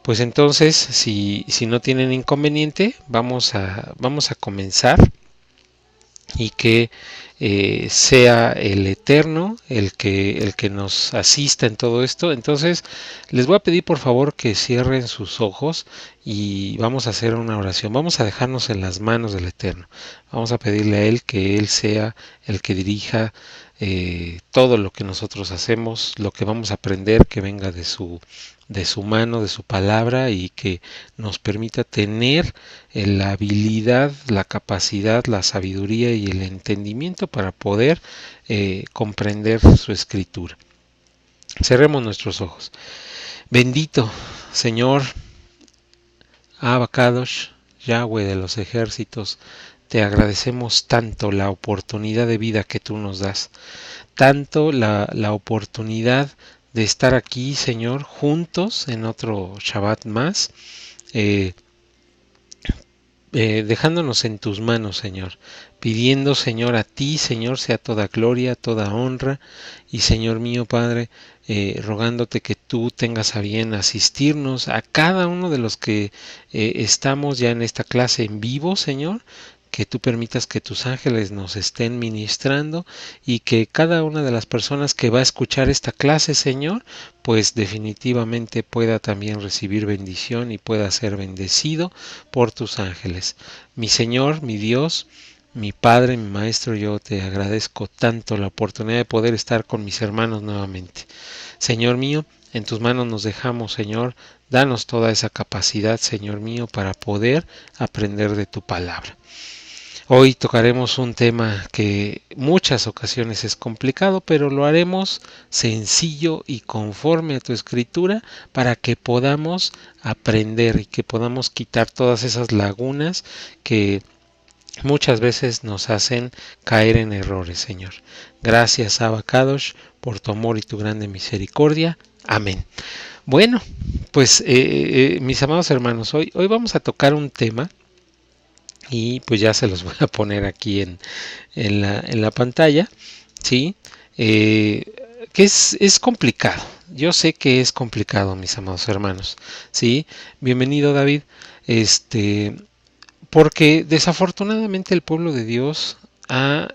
Pues entonces, si no tienen inconveniente, vamos a comenzar y que sea el Eterno el que nos asista en todo esto. Entonces, les voy a pedir por favor que cierren sus ojos y vamos a hacer una oración. Vamos a dejarnos en las manos del Eterno. Vamos a pedirle a Él que Él sea el que dirija todo lo que nosotros hacemos, lo que vamos a aprender, que venga de su mano, de su palabra, y que nos permita tener la habilidad, la capacidad, la sabiduría y el entendimiento para poder comprender su escritura. Cerremos nuestros ojos. Bendito Señor Abacadosh, Yahweh de los ejércitos, te agradecemos tanto la oportunidad de vida que tú nos das, tanto la oportunidad de estar aquí, Señor, juntos en otro Shabbat más, eh, dejándonos en tus manos, Señor, pidiendo, Señor, a ti, Señor, sea toda gloria, toda honra, y Señor mío, Padre, rogándote que tú tengas a bien asistirnos a cada uno de los que estamos ya en esta clase en vivo, Señor, que tú permitas que tus ángeles nos estén ministrando y que cada una de las personas que va a escuchar esta clase, Señor, pues definitivamente pueda también recibir bendición y pueda ser bendecido por tus ángeles. Mi Señor, mi Dios, mi Padre, mi Maestro, yo te agradezco tanto la oportunidad de poder estar con mis hermanos nuevamente. Señor mío, en tus manos nos dejamos, Señor, danos toda esa capacidad, Señor mío, para poder aprender de tu palabra. Hoy tocaremos un tema que muchas ocasiones es complicado, pero lo haremos sencillo y conforme a tu escritura para que podamos aprender y que podamos quitar todas esas lagunas que muchas veces nos hacen caer en errores, Señor. Gracias, Abba Kadosh, por tu amor y tu grande misericordia. Amén. Bueno, pues mis amados hermanos, hoy vamos a tocar un tema y pues ya se los voy a poner aquí en la pantalla, ¿sí? Que es complicado. Yo sé que es complicado, mis amados hermanos, ¿sí? Bienvenido, David. Porque desafortunadamente el pueblo de Dios ha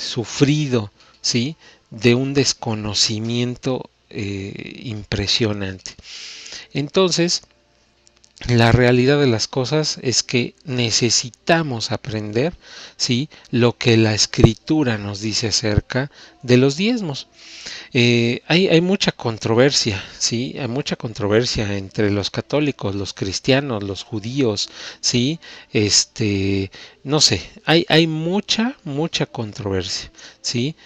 sufrido, ¿sí? De un desconocimiento impresionante. Entonces, la realidad de las cosas es que necesitamos aprender, ¿sí? Lo que la escritura nos dice acerca de los diezmos. Hay mucha controversia, ¿sí? Hay mucha controversia entre los católicos, los cristianos, los judíos, ¿sí? No sé, hay mucha controversia, ¿sí?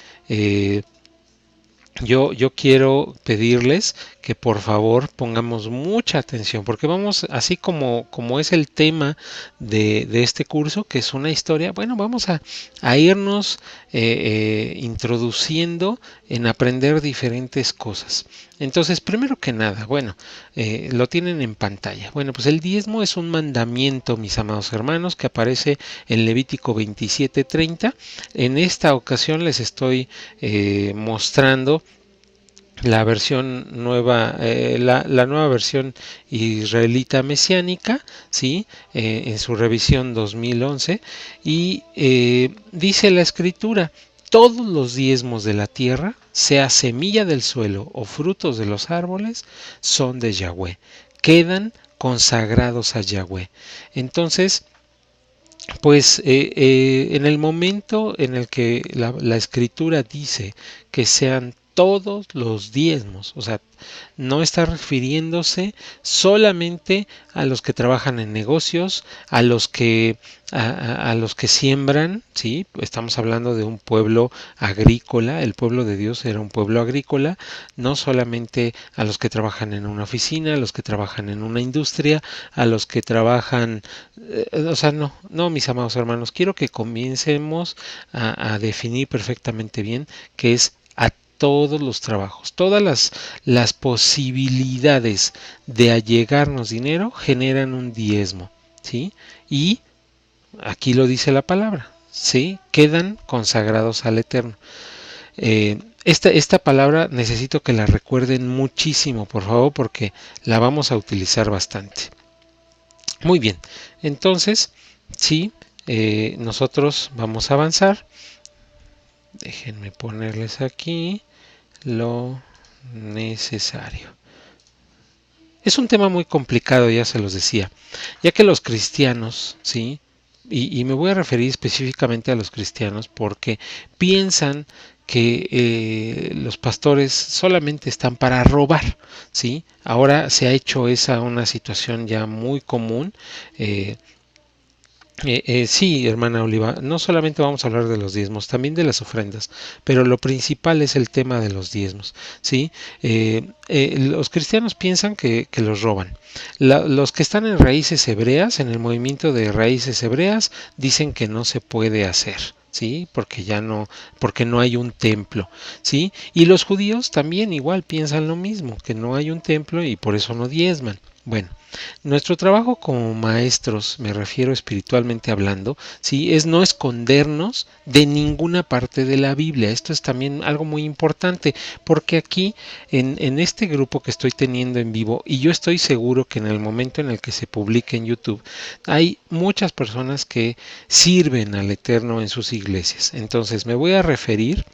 Yo quiero pedirles que por favor pongamos mucha atención, porque vamos, así como es el tema de este curso, que es una historia, bueno, vamos a irnos introduciendo en aprender diferentes cosas. Entonces, primero que nada, bueno, lo tienen en pantalla. Bueno, pues el diezmo es un mandamiento, mis amados hermanos, que aparece en Levítico 27:30. En esta ocasión les estoy mostrando la versión nueva, la nueva versión israelita mesiánica, ¿sí? En su revisión 2011, y dice la escritura: todos los diezmos de la tierra, sea semilla del suelo o frutos de los árboles, son de Yahweh, quedan consagrados a Yahweh. Entonces, pues en el momento en el que la escritura dice que sean todos los diezmos, o sea, no está refiriéndose solamente a los que trabajan en negocios, a los que siembran, ¿sí? Estamos hablando de un pueblo agrícola, el pueblo de Dios era un pueblo agrícola, no solamente a los que trabajan en una oficina, a los que trabajan en una industria, a los que trabajan, o sea, no, mis amados hermanos, quiero que comencemos a definir perfectamente bien qué es a todos los trabajos, todas las posibilidades de allegarnos dinero generan un diezmo, ¿sí? Y aquí lo dice la palabra, ¿sí? Quedan consagrados al Eterno. Esta palabra necesito que la recuerden muchísimo, por favor, porque la vamos a utilizar bastante. Muy bien, entonces, sí, nosotros vamos a avanzar. Déjenme ponerles aquí lo necesario. Es un tema muy complicado, ya se los decía, ya que los cristianos, ¿sí? Y me voy a referir específicamente a los cristianos porque piensan que los pastores solamente están para robar, ¿sí? Ahora se ha hecho esa una situación ya muy común. Sí, hermana Oliva, no solamente vamos a hablar de los diezmos, también de las ofrendas, pero lo principal es el tema de los diezmos, ¿sí? Los cristianos piensan que los roban. Los que están en raíces hebreas, en el movimiento de raíces hebreas, dicen que no se puede hacer. ¿Sí? Porque no hay un templo, ¿sí? Y los judíos también igual piensan lo mismo, que no hay un templo y por eso no diezman. Bueno, nuestro trabajo como maestros, me refiero espiritualmente hablando, ¿sí? Es no escondernos de ninguna parte de la Biblia. Esto es también algo muy importante, porque aquí en este grupo que estoy teniendo en vivo, y yo estoy seguro que en el momento en el que se publique en YouTube, hay muchas personas que sirven al Eterno en sus iglesias. Entonces me voy a referir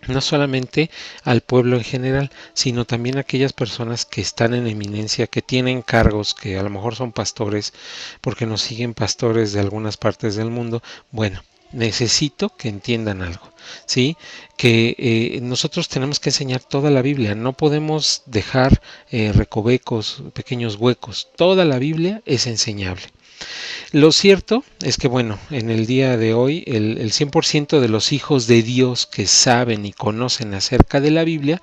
no solamente al pueblo en general, sino también a aquellas personas que están en eminencia, que tienen cargos, que a lo mejor son pastores, porque nos siguen pastores de algunas partes del mundo. Bueno, necesito que entiendan algo, ¿sí? Que nosotros tenemos que enseñar toda la Biblia, no podemos dejar recovecos, pequeños huecos, toda la Biblia es enseñable. Lo cierto es que, bueno, en el día de hoy el 100% de los hijos de Dios que saben y conocen acerca de la Biblia,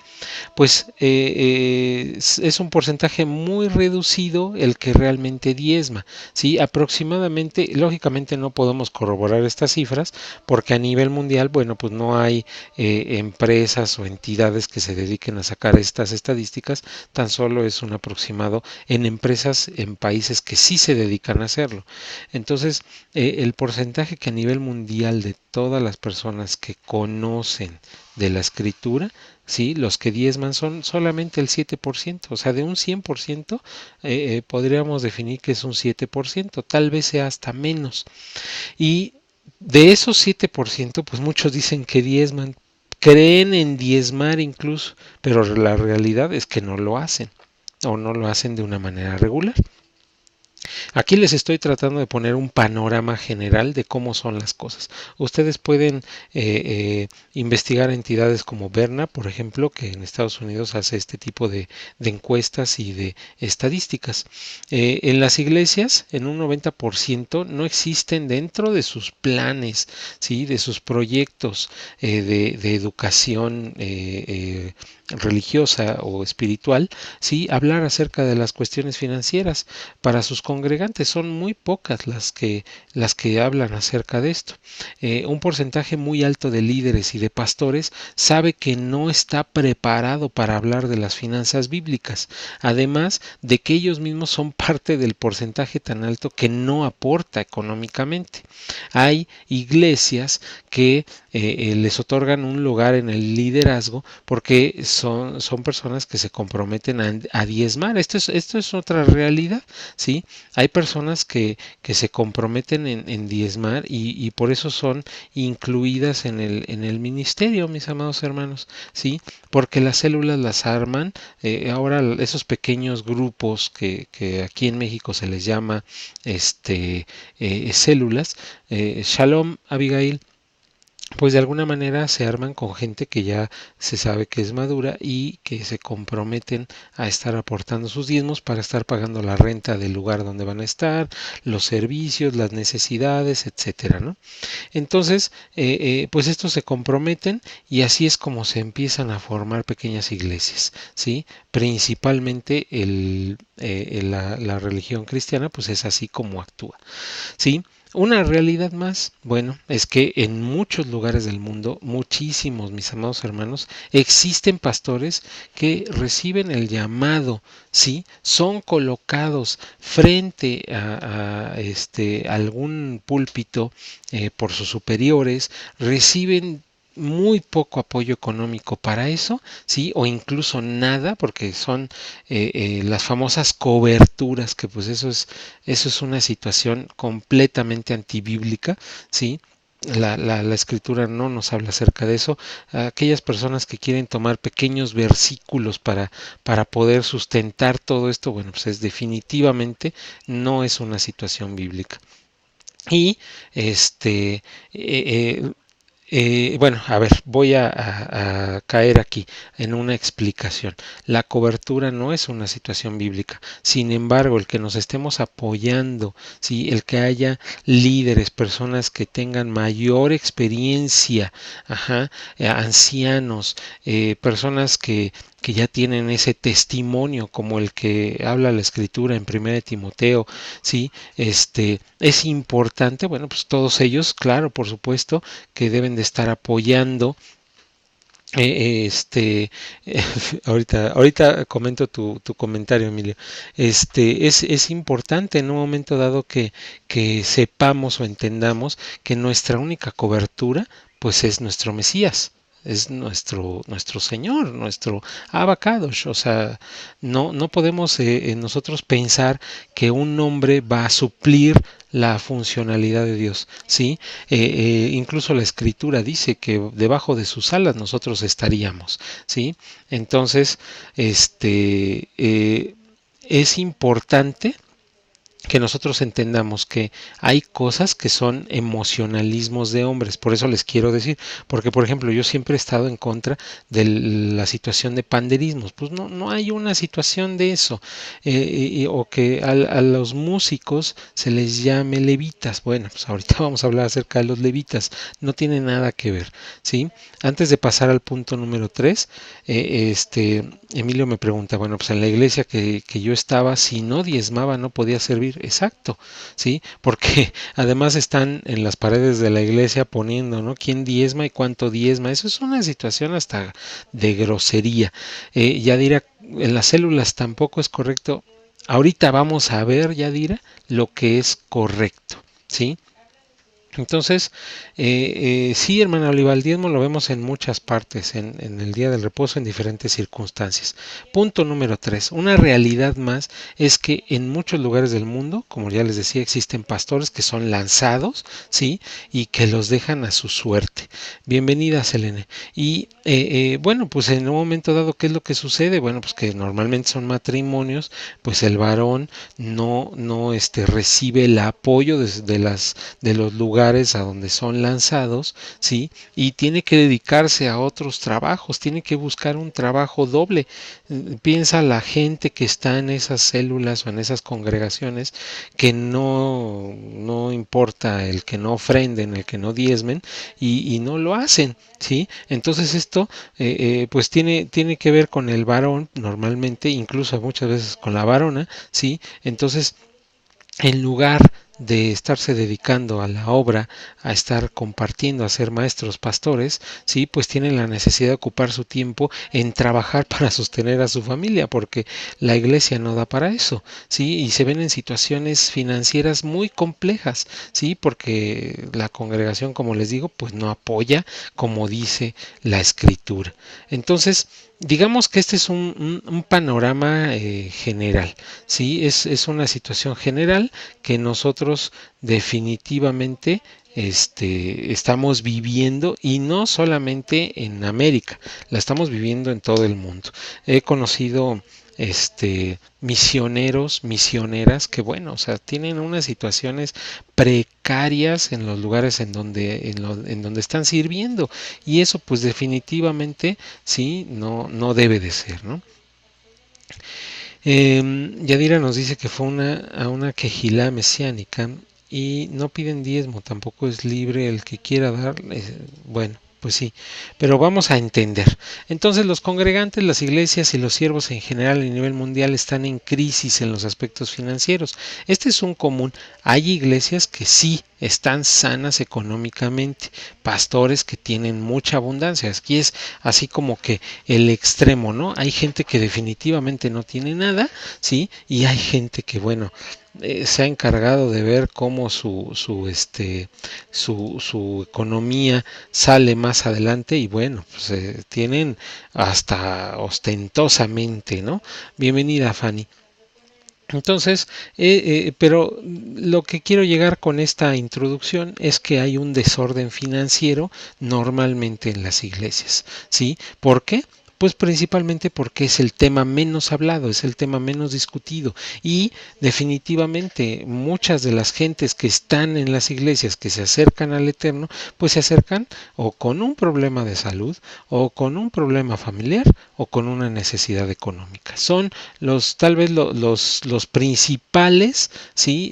pues es un porcentaje muy reducido el que realmente diezma. ¿Sí? Aproximadamente, lógicamente no podemos corroborar estas cifras porque a nivel mundial, bueno, pues no hay empresas o entidades que se dediquen a sacar estas estadísticas, tan solo es un aproximado en empresas en países que sí se dedican a hacerlo. Entonces, el porcentaje que a nivel mundial de todas las personas que conocen de la escritura, ¿sí? Los que diezman son solamente el 7%, o sea, de un 100% podríamos definir que es un 7%, tal vez sea hasta menos. Y de esos 7%, pues muchos dicen que diezman, creen en diezmar incluso, pero la realidad es que no lo hacen o no lo hacen de una manera regular. Aquí les estoy tratando de poner un panorama general de cómo son las cosas. Ustedes pueden investigar entidades como Berna, por ejemplo, que en Estados Unidos hace este tipo de encuestas y de estadísticas. En las iglesias, en un 90% no existen dentro de sus planes, ¿sí? De sus proyectos de educación religiosa o espiritual, ¿sí? Hablar acerca de las cuestiones financieras para sus congregantes. Son muy pocas las que hablan acerca de esto. Un porcentaje muy alto de líderes y de pastores sabe que no está preparado para hablar de las finanzas bíblicas, además de que ellos mismos son parte del porcentaje tan alto que no aporta económicamente. Hay iglesias que les otorgan un lugar en el liderazgo porque son personas que se comprometen a diezmar. Esto es otra realidad, ¿sí? Hay personas que se comprometen en diezmar y por eso son incluidas en el ministerio, mis amados hermanos, ¿sí? Porque las células las arman, ahora esos pequeños grupos que aquí en México se les llama células, Shalom, Abigail, pues de alguna manera se arman con gente que ya se sabe que es madura y que se comprometen a estar aportando sus diezmos para estar pagando la renta del lugar donde van a estar, los servicios, las necesidades, etcétera, ¿no? Entonces, pues estos se comprometen y así es como se empiezan a formar pequeñas iglesias, ¿sí? Principalmente la religión cristiana, pues es así como actúa, ¿sí? Una realidad más, bueno, es que en muchos lugares del mundo, muchísimos, mis amados hermanos, existen pastores que reciben el llamado, ¿sí? Son colocados frente a algún púlpito por sus superiores, reciben muy poco apoyo económico para eso, ¿sí? O incluso nada, porque son las famosas coberturas, que pues eso es una situación completamente antibíblica, ¿sí? La escritura no nos habla acerca de eso. Aquellas personas que quieren tomar pequeños versículos para poder sustentar todo esto, bueno, pues es definitivamente no es una situación bíblica. Y este, bueno, a ver, voy a caer aquí en una explicación. La cobertura no es una situación bíblica. Sin embargo, el que nos estemos apoyando, ¿sí? El que haya líderes, personas que tengan mayor experiencia, ajá, ancianos, personas que ya tienen ese testimonio como el que habla la escritura en 1 de Timoteo, ¿sí? Es importante, bueno, pues todos ellos, claro, por supuesto, que deben de estar apoyando. eh, este ahorita comento tu comentario, Emilio. Es importante en un momento dado que sepamos o entendamos que nuestra única cobertura pues es nuestro Mesías, es nuestro Señor, nuestro Abacadosh. O sea, no podemos nosotros pensar que un hombre va a suplir la funcionalidad de Dios, ¿sí? Incluso la escritura dice que debajo de sus alas nosotros estaríamos, ¿sí? Entonces, es importante que nosotros entendamos que hay cosas que son emocionalismos de hombres. Por eso les quiero decir, porque por ejemplo yo siempre he estado en contra de la situación de panderismos. Pues no hay una situación de eso. O que a los músicos se les llame levitas. Bueno, pues ahorita vamos a hablar acerca de los levitas. No tiene nada que ver, ¿sí? Antes de pasar al punto número 3, Emilio me pregunta, bueno, pues en la iglesia que yo estaba, si no diezmaba no podía servir. Exacto, ¿sí? Porque además están en las paredes de la iglesia poniendo, ¿no? ¿Quién diezma y cuánto diezma? Eso es una situación hasta de grosería. Yadira, en las células tampoco es correcto. Ahorita vamos a ver, Yadira, lo que es correcto, ¿sí? Entonces, sí, hermana Oliva, el diezmo lo vemos en muchas partes, en el Día del Reposo, en diferentes circunstancias. Punto número 3. Una realidad más es que en muchos lugares del mundo, como ya les decía, existen pastores que son lanzados, ¿sí? Y que los dejan a su suerte. Bienvenida, Selene. Y bueno, pues en un momento dado, ¿qué es lo que sucede? Bueno, pues que normalmente son matrimonios, pues el varón no recibe el apoyo de los lugares a donde son lanzados, ¿sí? Y tiene que dedicarse a otros trabajos, tiene que buscar un trabajo doble. Piensa la gente que está en esas células o en esas congregaciones que no importa el que no ofrenden, el que no diezmen y no lo hacen, ¿sí? Entonces esto pues tiene que ver con el varón normalmente, incluso muchas veces con la varona, ¿sí? Entonces, en lugar de estarse dedicando a la obra, a estar compartiendo, a ser maestros, pastores, sí, pues tienen la necesidad de ocupar su tiempo en trabajar para sostener a su familia, porque la iglesia no da para eso, sí, y se ven en situaciones financieras muy complejas, sí, porque la congregación, como les digo, pues no apoya como dice la escritura. Entonces, digamos que este es un panorama general, ¿sí? Es una situación general que nosotros definitivamente estamos viviendo y no solamente en América, la estamos viviendo en todo el mundo. He conocido misioneros, misioneras que bueno, o sea, tienen unas situaciones precarias en los lugares en donde están sirviendo y eso pues definitivamente sí no debe de ser, ¿no? Yadira nos dice que fue a una quejilá mesiánica y no piden diezmo, tampoco es libre el que quiera dar. Bueno, pues sí, pero vamos a entender. Entonces los congregantes, las iglesias y los siervos en general a nivel mundial están en crisis en los aspectos financieros. Este es un común. Hay iglesias que sí están sanas económicamente, pastores que tienen mucha abundancia. Aquí es así como que el extremo, ¿no? Hay gente que definitivamente no tiene nada, ¿sí? Y hay gente que, bueno, se ha encargado de ver cómo su economía sale más adelante y bueno, pues tienen hasta ostentosamente, ¿no? Bienvenida, Fanny. Entonces, pero lo que quiero llegar con esta introducción es que hay un desorden financiero normalmente en las iglesias, ¿sí? ¿Por qué? Pues principalmente porque es el tema menos hablado, es el tema menos discutido y definitivamente muchas de las gentes que están en las iglesias que se acercan al Eterno, pues se acercan o con un problema de salud o con un problema familiar o con una necesidad económica. Son tal vez los principales, ¿sí?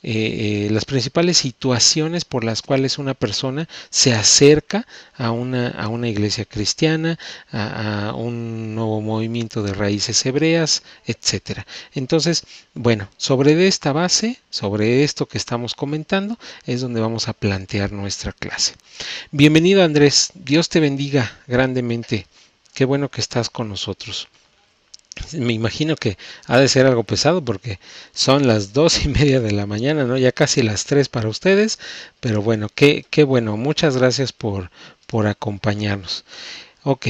Las principales situaciones por las cuales una persona se acerca a una iglesia cristiana, a un nuevo movimiento de raíces hebreas, etcétera. Entonces, bueno, sobre esta base, sobre esto que estamos comentando, es donde vamos a plantear nuestra clase. Bienvenido, Andrés, Dios te bendiga grandemente. Qué bueno que estás con nosotros. Me imagino que ha de ser algo pesado porque son las 2:30 de la mañana, ¿no? Ya casi las 3 para ustedes, pero bueno, qué bueno. Muchas gracias por acompañarnos. Ok,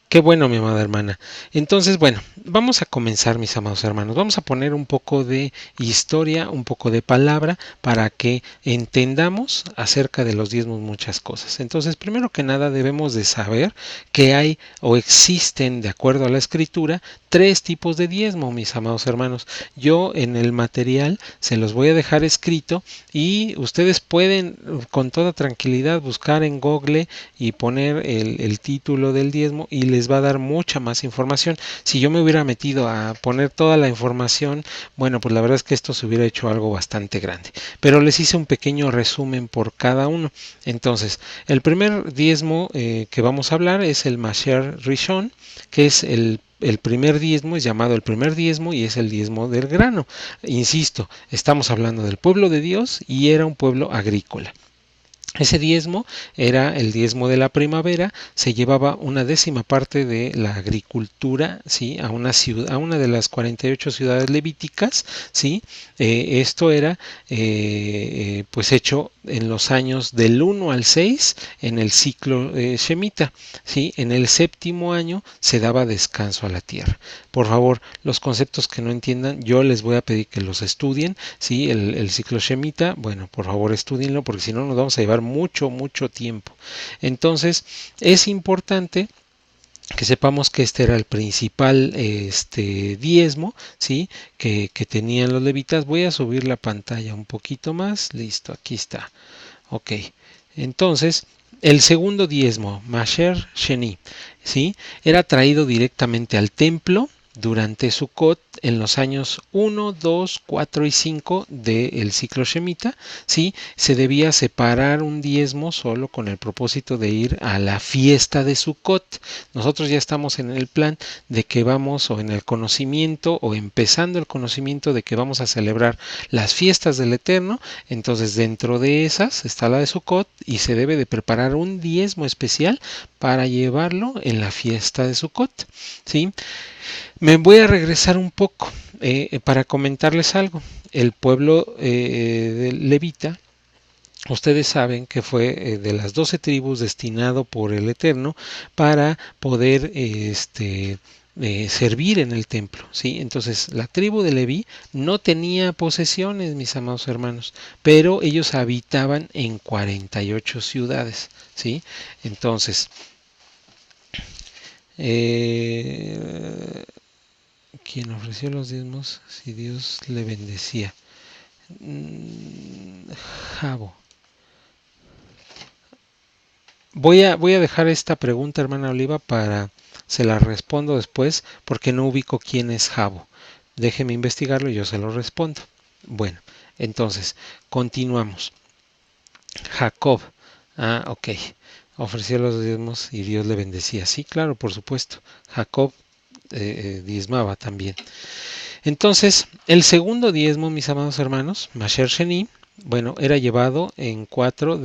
qué bueno, mi amada hermana. Entonces, bueno, vamos a comenzar, mis amados hermanos. Vamos a poner un poco de historia, un poco de palabra, para que entendamos acerca de los diezmos muchas cosas. Entonces, primero que nada, debemos de saber que hay o existen, de acuerdo a la escritura, 3 tipos de diezmo, mis amados hermanos. Yo en el material se los voy a dejar escrito y ustedes pueden con toda tranquilidad buscar en Google y poner el título del diezmo y les va a dar mucha más información. Si yo me hubiera metido a poner toda la información, bueno, pues la verdad es que esto se hubiera hecho algo bastante grande. Pero les hice un pequeño resumen por cada uno. Entonces, el primer diezmo que vamos a hablar es el Masher Rishon, que es el primer diezmo, es llamado el primer diezmo y es el diezmo del grano. Insisto, estamos hablando del pueblo de Dios y era un pueblo agrícola. Ese diezmo era el diezmo de la primavera, se llevaba una 10ª parte de la agricultura, ¿sí? A una ciudad, a una de las 48 ciudades levíticas, ¿sí? Esto era pues hecho en los años del 1 al 6 en el ciclo Shemitah, ¿sí? En el 7º año se daba descanso a la tierra. Por favor, los conceptos que no entiendan, yo les voy a pedir que los estudien, ¿sí? El ciclo Shemitah, bueno, por favor estudienlo porque si no nos vamos a llevar mucho tiempo. Entonces, es importante que sepamos que este era el principal diezmo, ¿sí? Que tenían los levitas. Voy a subir la pantalla un poquito más. Listo, aquí está. Ok. Entonces, el segundo diezmo, Masher Sheni, ¿sí? Era traído directamente al templo durante Sukkot en los años 1, 2, 4 y 5 del ciclo Shemitah, ¿sí? Se debía separar un diezmo solo con el propósito de ir a la fiesta de Sukkot. Nosotros ya estamos en el plan de que vamos, o en el conocimiento, o empezando el conocimiento de que vamos a celebrar las fiestas del Eterno. Entonces, dentro de esas está la de Sukkot y se debe de preparar un diezmo especial para llevarlo en la fiesta de Sukkot, ¿sí? Me voy a regresar un poco para comentarles algo. El pueblo de Levita, ustedes saben que fue de las 12 tribus destinado por el Eterno para poder servir en el templo, ¿sí? Entonces, la tribu de Leví no tenía posesiones, mis amados hermanos, pero ellos habitaban en 48 ciudades, ¿sí? Entonces, quien ofreció los diezmos, si Dios le bendecía. Jabo. Voy a dejar esta pregunta, hermana Oliva, para se la respondo después, porque no ubico quién es Jabo. Déjeme investigarlo y yo se lo respondo. Bueno, entonces, continuamos. Jacob. Ah, ok. Ofreció los diezmos y Dios le bendecía. Sí, claro, por supuesto. Jacob diezmaba también. Entonces, el segundo diezmo, mis amados hermanos, Masher Sheni, bueno, era llevado en 4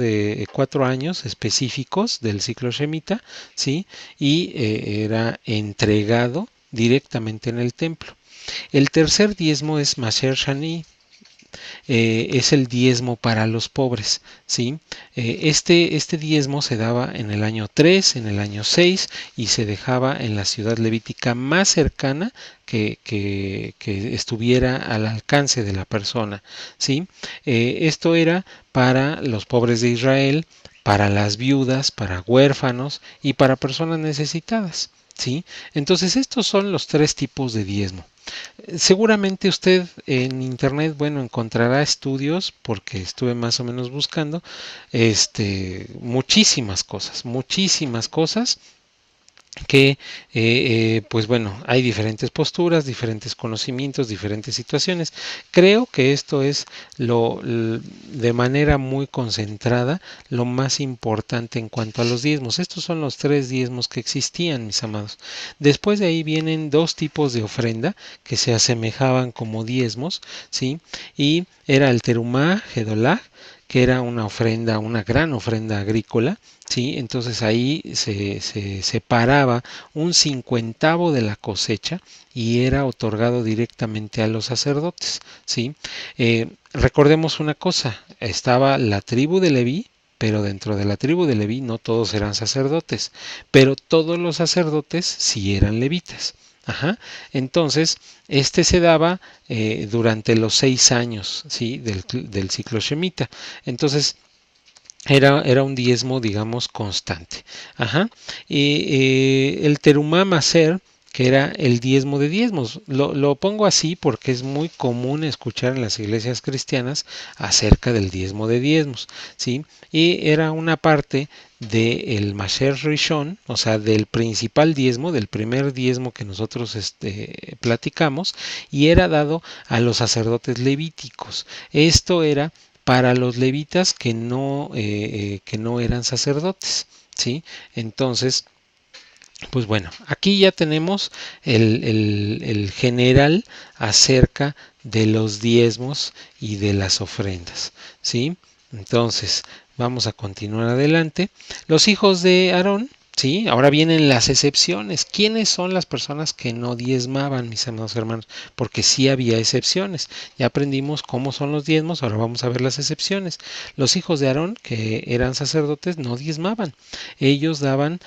años específicos del ciclo Shemitah, ¿sí? Y era entregado directamente en el templo. El tercer diezmo es Maser Shani, es el diezmo para los pobres, ¿sí? Este diezmo se daba en el año 3, en el año 6 y se dejaba en la ciudad levítica más cercana que estuviera al alcance de la persona, ¿sí? Esto era para los pobres de Israel, para las viudas, para huérfanos y para personas necesitadas, ¿sí? Entonces estos son los tres tipos de diezmo. Seguramente usted en internet, bueno, encontrará estudios, porque estuve más o menos buscando, muchísimas cosas que, pues bueno, hay diferentes posturas, diferentes conocimientos, diferentes situaciones. Creo que esto es de manera muy concentrada, lo más importante en cuanto a los diezmos. Estos son los tres diezmos que existían, mis amados. Después de ahí vienen dos tipos de ofrenda que se asemejaban como diezmos, ¿sí? Y era el terumá, gedolá, que era una ofrenda, una gran ofrenda agrícola, ¿sí? Entonces ahí se separaba un cincuentavo de la cosecha y era otorgado directamente a los sacerdotes, ¿sí? Recordemos una cosa, estaba la tribu de Leví, pero dentro de la tribu de Leví no todos eran sacerdotes, pero todos los sacerdotes sí eran levitas. Ajá. Entonces, este se daba durante los 6 años, ¿sí? del ciclo shemita. Entonces, era un diezmo, digamos, constante. Ajá. El terumá maser, que era el diezmo de diezmos. Lo pongo así porque es muy común escuchar en las iglesias cristianas acerca del diezmo de diezmos, ¿sí? Y era una parte del Masher Rishon, o sea, del principal diezmo, del primer diezmo que nosotros platicamos, y era dado a los sacerdotes levíticos. Esto era para los levitas que no eran sacerdotes, ¿sí? Entonces, pues bueno, aquí ya tenemos el general acerca de los diezmos y de las ofrendas, ¿sí? Entonces, vamos a continuar adelante. Los hijos de Aarón, ¿sí? Ahora vienen las excepciones. ¿Quiénes son las personas que no diezmaban, mis amados hermanos? Porque sí había excepciones. Ya aprendimos cómo son los diezmos, ahora vamos a ver las excepciones. Los hijos de Aarón, que eran sacerdotes, no diezmaban. Ellos daban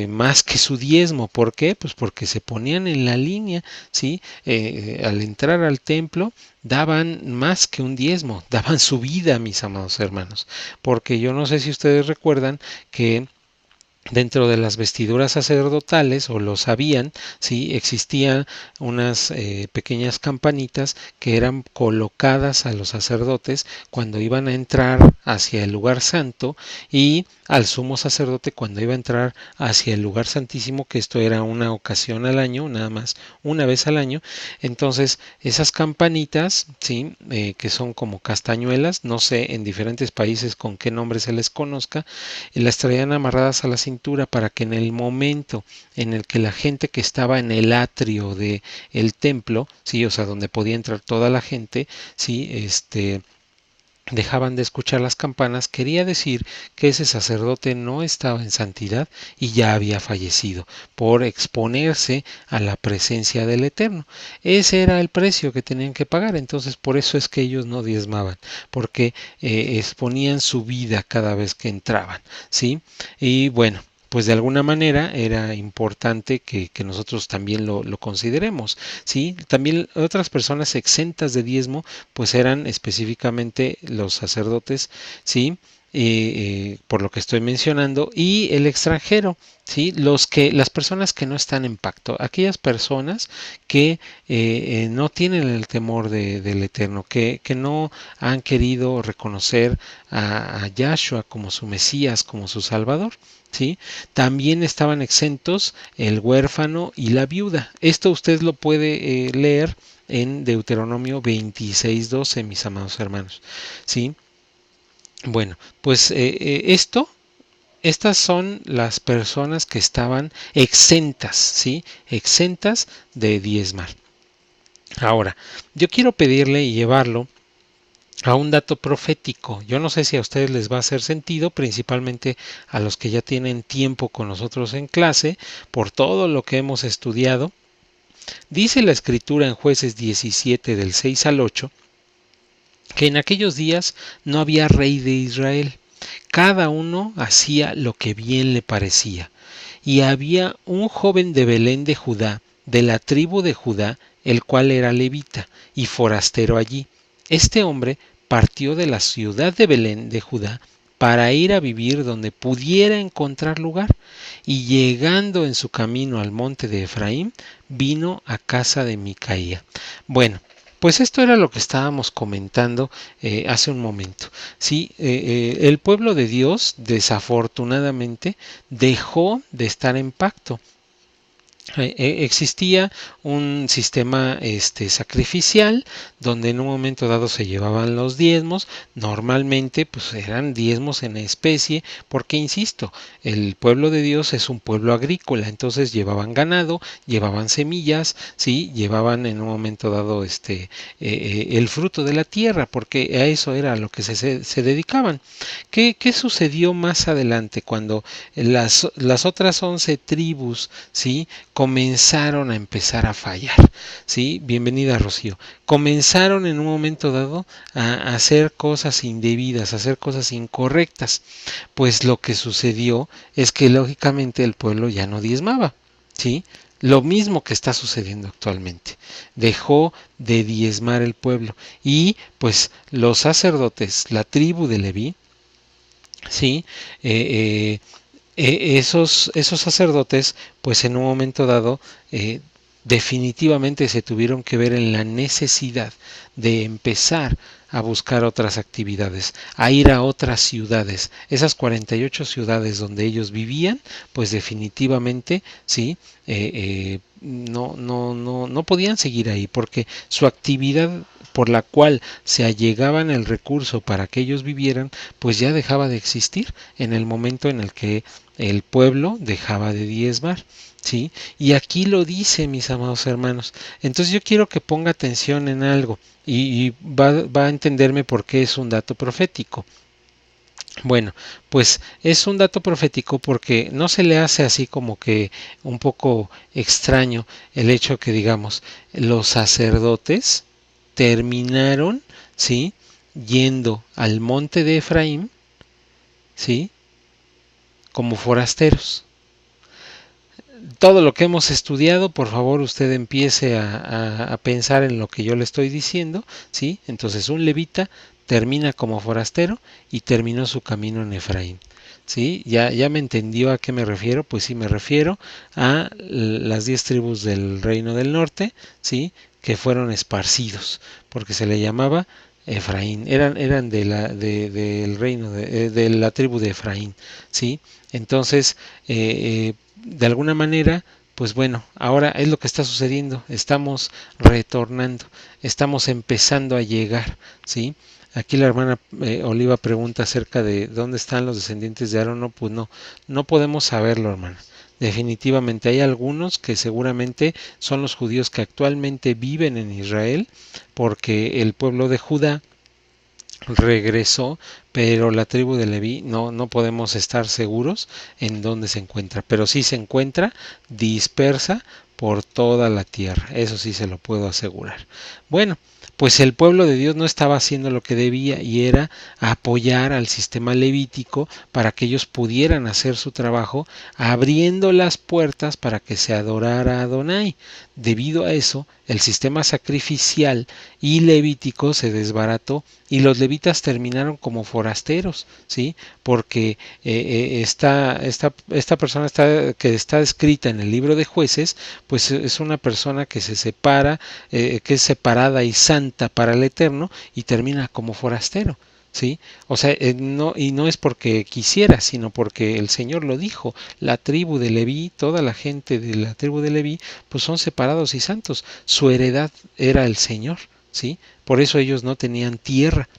más que su diezmo. ¿Por qué? Pues porque se ponían en la línea, ¿sí? Al entrar al templo, daban más que un diezmo, daban su vida, mis amados hermanos. Porque yo no sé si ustedes recuerdan que dentro de las vestiduras sacerdotales, o lo sabían, sí, existían unas pequeñas campanitas que eran colocadas a los sacerdotes cuando iban a entrar hacia el lugar santo, y al sumo sacerdote cuando iba a entrar hacia el lugar santísimo, que esto era una ocasión al año, nada más una vez al año. Entonces esas campanitas, sí, que son como castañuelas, no sé en diferentes países con qué nombre se les conozca, las traían amarradas a la cintura para que en el momento en el que la gente que estaba en el atrio de el templo, sí, o sea, donde podía entrar toda la gente, sí, dejaban de escuchar las campanas, quería decir que ese sacerdote no estaba en santidad y ya había fallecido por exponerse a la presencia del Eterno. Ese era el precio que tenían que pagar. Entonces por eso es que ellos no diezmaban, porque exponían su vida cada vez que entraban, ¿sí? Y bueno, pues de alguna manera era importante que nosotros también lo consideremos, ¿sí? También otras personas exentas de diezmo pues eran específicamente los sacerdotes, ¿sí? Por lo que estoy mencionando, y el extranjero, ¿sí? Las personas que no están en pacto, aquellas personas que no tienen el temor del Eterno, que no han querido reconocer a Yahshua como su Mesías, como su Salvador, ¿sí? También estaban exentos el huérfano y la viuda. Esto usted lo puede leer en Deuteronomio 26:12, mis amados hermanos, ¿sí? Bueno, pues estas son las personas que estaban exentas, ¿sí? Exentas de diezmar. Ahora, yo quiero pedirle y llevarlo a un dato profético. Yo no sé si a ustedes les va a hacer sentido, principalmente a los que ya tienen tiempo con nosotros en clase, por todo lo que hemos estudiado. Dice la escritura en Jueces 17 del 6 al 8 que en aquellos días no había rey de Israel. Cada uno hacía lo que bien le parecía. Y había un joven de Belén de Judá, de la tribu de Judá, el cual era levita y forastero allí. Este hombre partió de la ciudad de Belén de Judá para ir a vivir donde pudiera encontrar lugar, y llegando en su camino al monte de Efraín, vino a casa de Micaía. Bueno, pues esto era lo que estábamos comentando hace un momento. Sí, el pueblo de Dios desafortunadamente dejó de estar en pacto. Existía un sistema sacrificial donde en un momento dado se llevaban los diezmos. Normalmente pues eran diezmos en especie, porque insisto, el pueblo de Dios es un pueblo agrícola, entonces llevaban ganado, llevaban semillas, sí, llevaban en un momento dado el fruto de la tierra, porque a eso era a lo que se dedicaban. ¿Qué sucedió más adelante cuando las otras 11 tribus, sí, comenzaron a empezar a fallar? ¿Sí? Bienvenida, Rocío. Comenzaron en un momento dado a hacer cosas indebidas, a hacer cosas incorrectas. Pues lo que sucedió es que lógicamente el pueblo ya no diezmaba, ¿sí? Lo mismo que está sucediendo actualmente. Dejó de diezmar el pueblo y pues los sacerdotes, la tribu de Leví, ¿sí? Esos sacerdotes, pues en un momento dado, definitivamente se tuvieron que ver en la necesidad de empezar a buscar otras actividades, a ir a otras ciudades. Esas 48 ciudades donde ellos vivían, pues definitivamente, sí, no podían seguir ahí, porque su actividad por la cual se allegaban el recurso para que ellos vivieran, pues ya dejaba de existir en el momento en el que el pueblo dejaba de diezmar. ¿Sí? Y aquí lo dice, mis amados hermanos. Entonces yo quiero que ponga atención en algo y va a entenderme por qué es un dato profético. Bueno, pues es un dato profético porque no se le hace así como que un poco extraño el hecho que, digamos, los sacerdotes terminaron, ¿sí? Yendo al monte de Efraín, ¿sí? Como forasteros. Todo lo que hemos estudiado, por favor usted empiece a pensar en lo que yo le estoy diciendo, ¿sí? Entonces un levita termina como forastero y terminó su camino en Efraín. ¿Sí? Ya me entendió a qué me refiero. Pues sí, me refiero a las 10 tribus del reino del norte, ¿sí? Que fueron esparcidos, porque se le llamaba Efraín, eran del reino de la tribu de Efraín, ¿sí? Entonces, de alguna manera, pues bueno, ahora es lo que está sucediendo, estamos retornando, estamos empezando a llegar, ¿sí? Aquí la hermana Oliva pregunta acerca de dónde están los descendientes de Aarón. No, pues no podemos saberlo, hermana. Definitivamente hay algunos que seguramente son los judíos que actualmente viven en Israel, porque el pueblo de Judá regresó, pero la tribu de Leví no podemos estar seguros en dónde se encuentra, pero sí se encuentra dispersa por toda la tierra, eso sí se lo puedo asegurar. Bueno, pues el pueblo de Dios no estaba haciendo lo que debía, y era apoyar al sistema levítico para que ellos pudieran hacer su trabajo, abriendo las puertas para que se adorara a Adonai. Debido a eso, el sistema sacrificial y levítico se desbarató y los levitas terminaron como forasteros, ¿sí? Porque esta persona que está escrita en el libro de Jueces, pues es una persona que se separa, que es separada y santa para el Eterno, y termina como forastero. ¿Sí? O sea, no es porque quisiera, sino porque el Señor lo dijo. La tribu de Leví, toda la gente de la tribu de Leví, pues son separados y santos. Su heredad era el Señor, ¿sí? Por eso ellos no tenían tierra.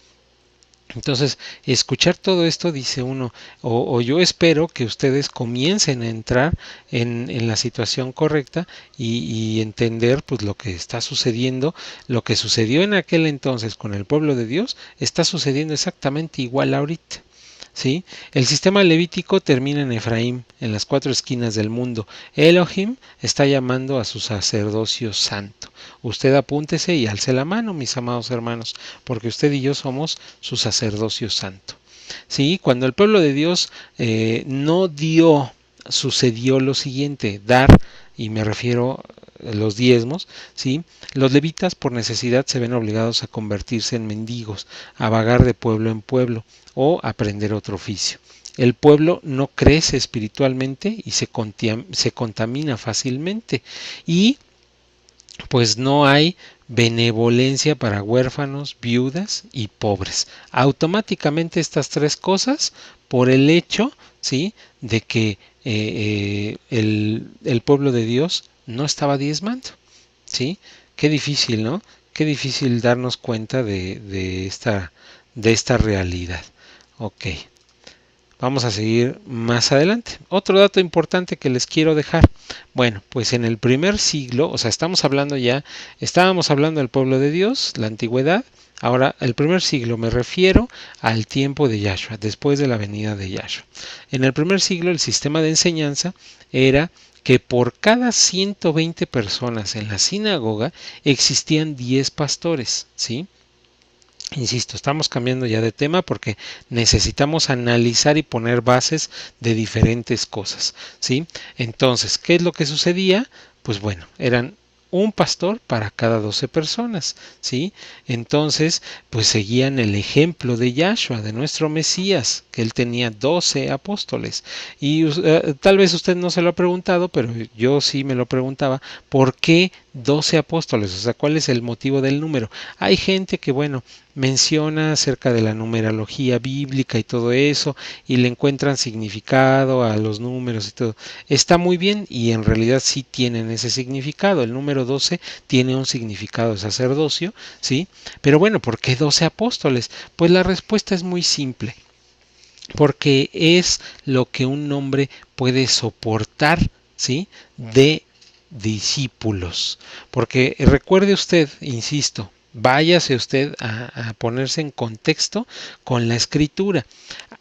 Entonces, escuchar todo esto, dice uno, o yo espero que ustedes comiencen a entrar en la situación correcta y entender pues lo que está sucediendo. Lo que sucedió en aquel entonces con el pueblo de Dios está sucediendo exactamente igual ahorita. ¿sí? El sistema levítico termina en Efraín, en las 4 esquinas del mundo. Elohim está llamando a su sacerdocio santo. Usted apúntese y alce la mano, mis amados hermanos, porque usted y yo somos su sacerdocio santo. ¿Sí? Cuando el pueblo de Dios no dio, sucedió lo siguiente: dar, y me refiero a los diezmos, ¿sí? Los levitas por necesidad se ven obligados a convertirse en mendigos, a vagar de pueblo en pueblo o aprender otro oficio. El pueblo no crece espiritualmente y se contamina fácilmente, y pues no hay benevolencia para huérfanos, viudas y pobres. Automáticamente estas tres cosas, por el hecho, ¿sí?, de que el pueblo de Dios no estaba diezmando, ¿sí? Qué difícil, ¿no? Qué difícil darnos cuenta de esta realidad. Ok. Vamos a seguir más adelante. Otro dato importante que les quiero dejar. Bueno, pues en el primer siglo, o sea, estábamos hablando del pueblo de Dios, la antigüedad. Ahora, el primer siglo me refiero al tiempo de Yahshua, después de la venida de Yahshua. En el primer siglo el sistema de enseñanza era que por cada 120 personas en la sinagoga existían 10 pastores, ¿sí? Insisto, estamos cambiando ya de tema porque necesitamos analizar y poner bases de diferentes cosas, ¿sí? Entonces, ¿qué es lo que sucedía? Pues bueno, eran un pastor para cada 12 personas, ¿sí? Entonces, pues seguían el ejemplo de Yahshua, de nuestro Mesías, que él tenía 12 apóstoles. Y tal vez usted no se lo ha preguntado, pero yo sí me lo preguntaba: ¿por qué 12 apóstoles? O sea, ¿cuál es el motivo del número? Hay gente que, bueno, menciona acerca de la numerología bíblica y todo eso, y le encuentran significado a los números y todo. Está muy bien, y en realidad sí tienen ese significado. El número 12 tiene un significado de sacerdocio, ¿sí? Pero bueno, ¿por qué 12 apóstoles? Pues la respuesta es muy simple: porque es lo que un hombre puede soportar, ¿sí?, de discípulos. Porque recuerde usted, insisto, váyase usted a ponerse en contexto con la escritura.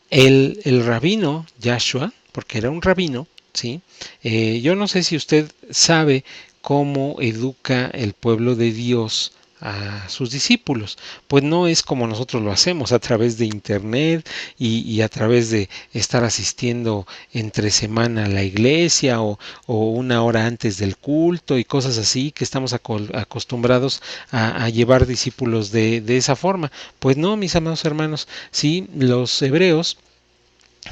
El rabino Yahshua, porque era un rabino, ¿sí? Yo no sé si usted sabe cómo educa el pueblo de Dios a sus discípulos. Pues no es como nosotros lo hacemos, a través de internet y a través de estar asistiendo entre semana a la iglesia, o una hora antes del culto y cosas así, que estamos acostumbrados a llevar discípulos de esa forma. Pues no, mis amados hermanos, sí, los hebreos,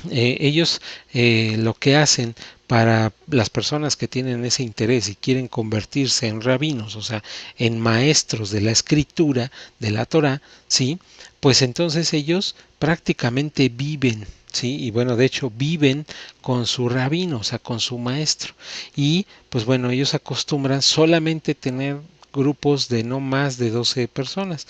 ellos lo que hacen para las personas que tienen ese interés y quieren convertirse en rabinos, o sea, en maestros de la escritura, de la Torá, ¿sí? Pues entonces ellos prácticamente viven, ¿sí? Y bueno, de hecho viven con su rabino, o sea, con su maestro. Y pues bueno, ellos acostumbran solamente tener grupos de no más de 12 personas.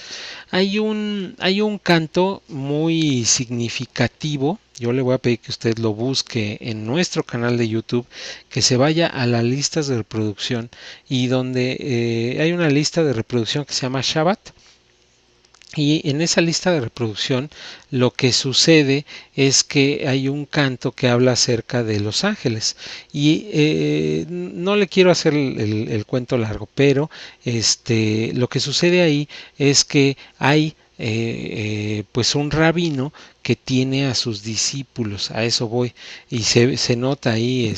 Hay un canto muy significativo. Yo le voy a pedir que usted lo busque en nuestro canal de YouTube, que se vaya a las listas de reproducción, y donde hay una lista de reproducción que se llama Shabbat. Y en esa lista de reproducción lo que sucede es que hay un canto que habla acerca de los ángeles. Y no le quiero hacer el cuento largo, pero lo que sucede ahí es que hay pues un rabino que tiene a sus discípulos, a eso voy, y se nota ahí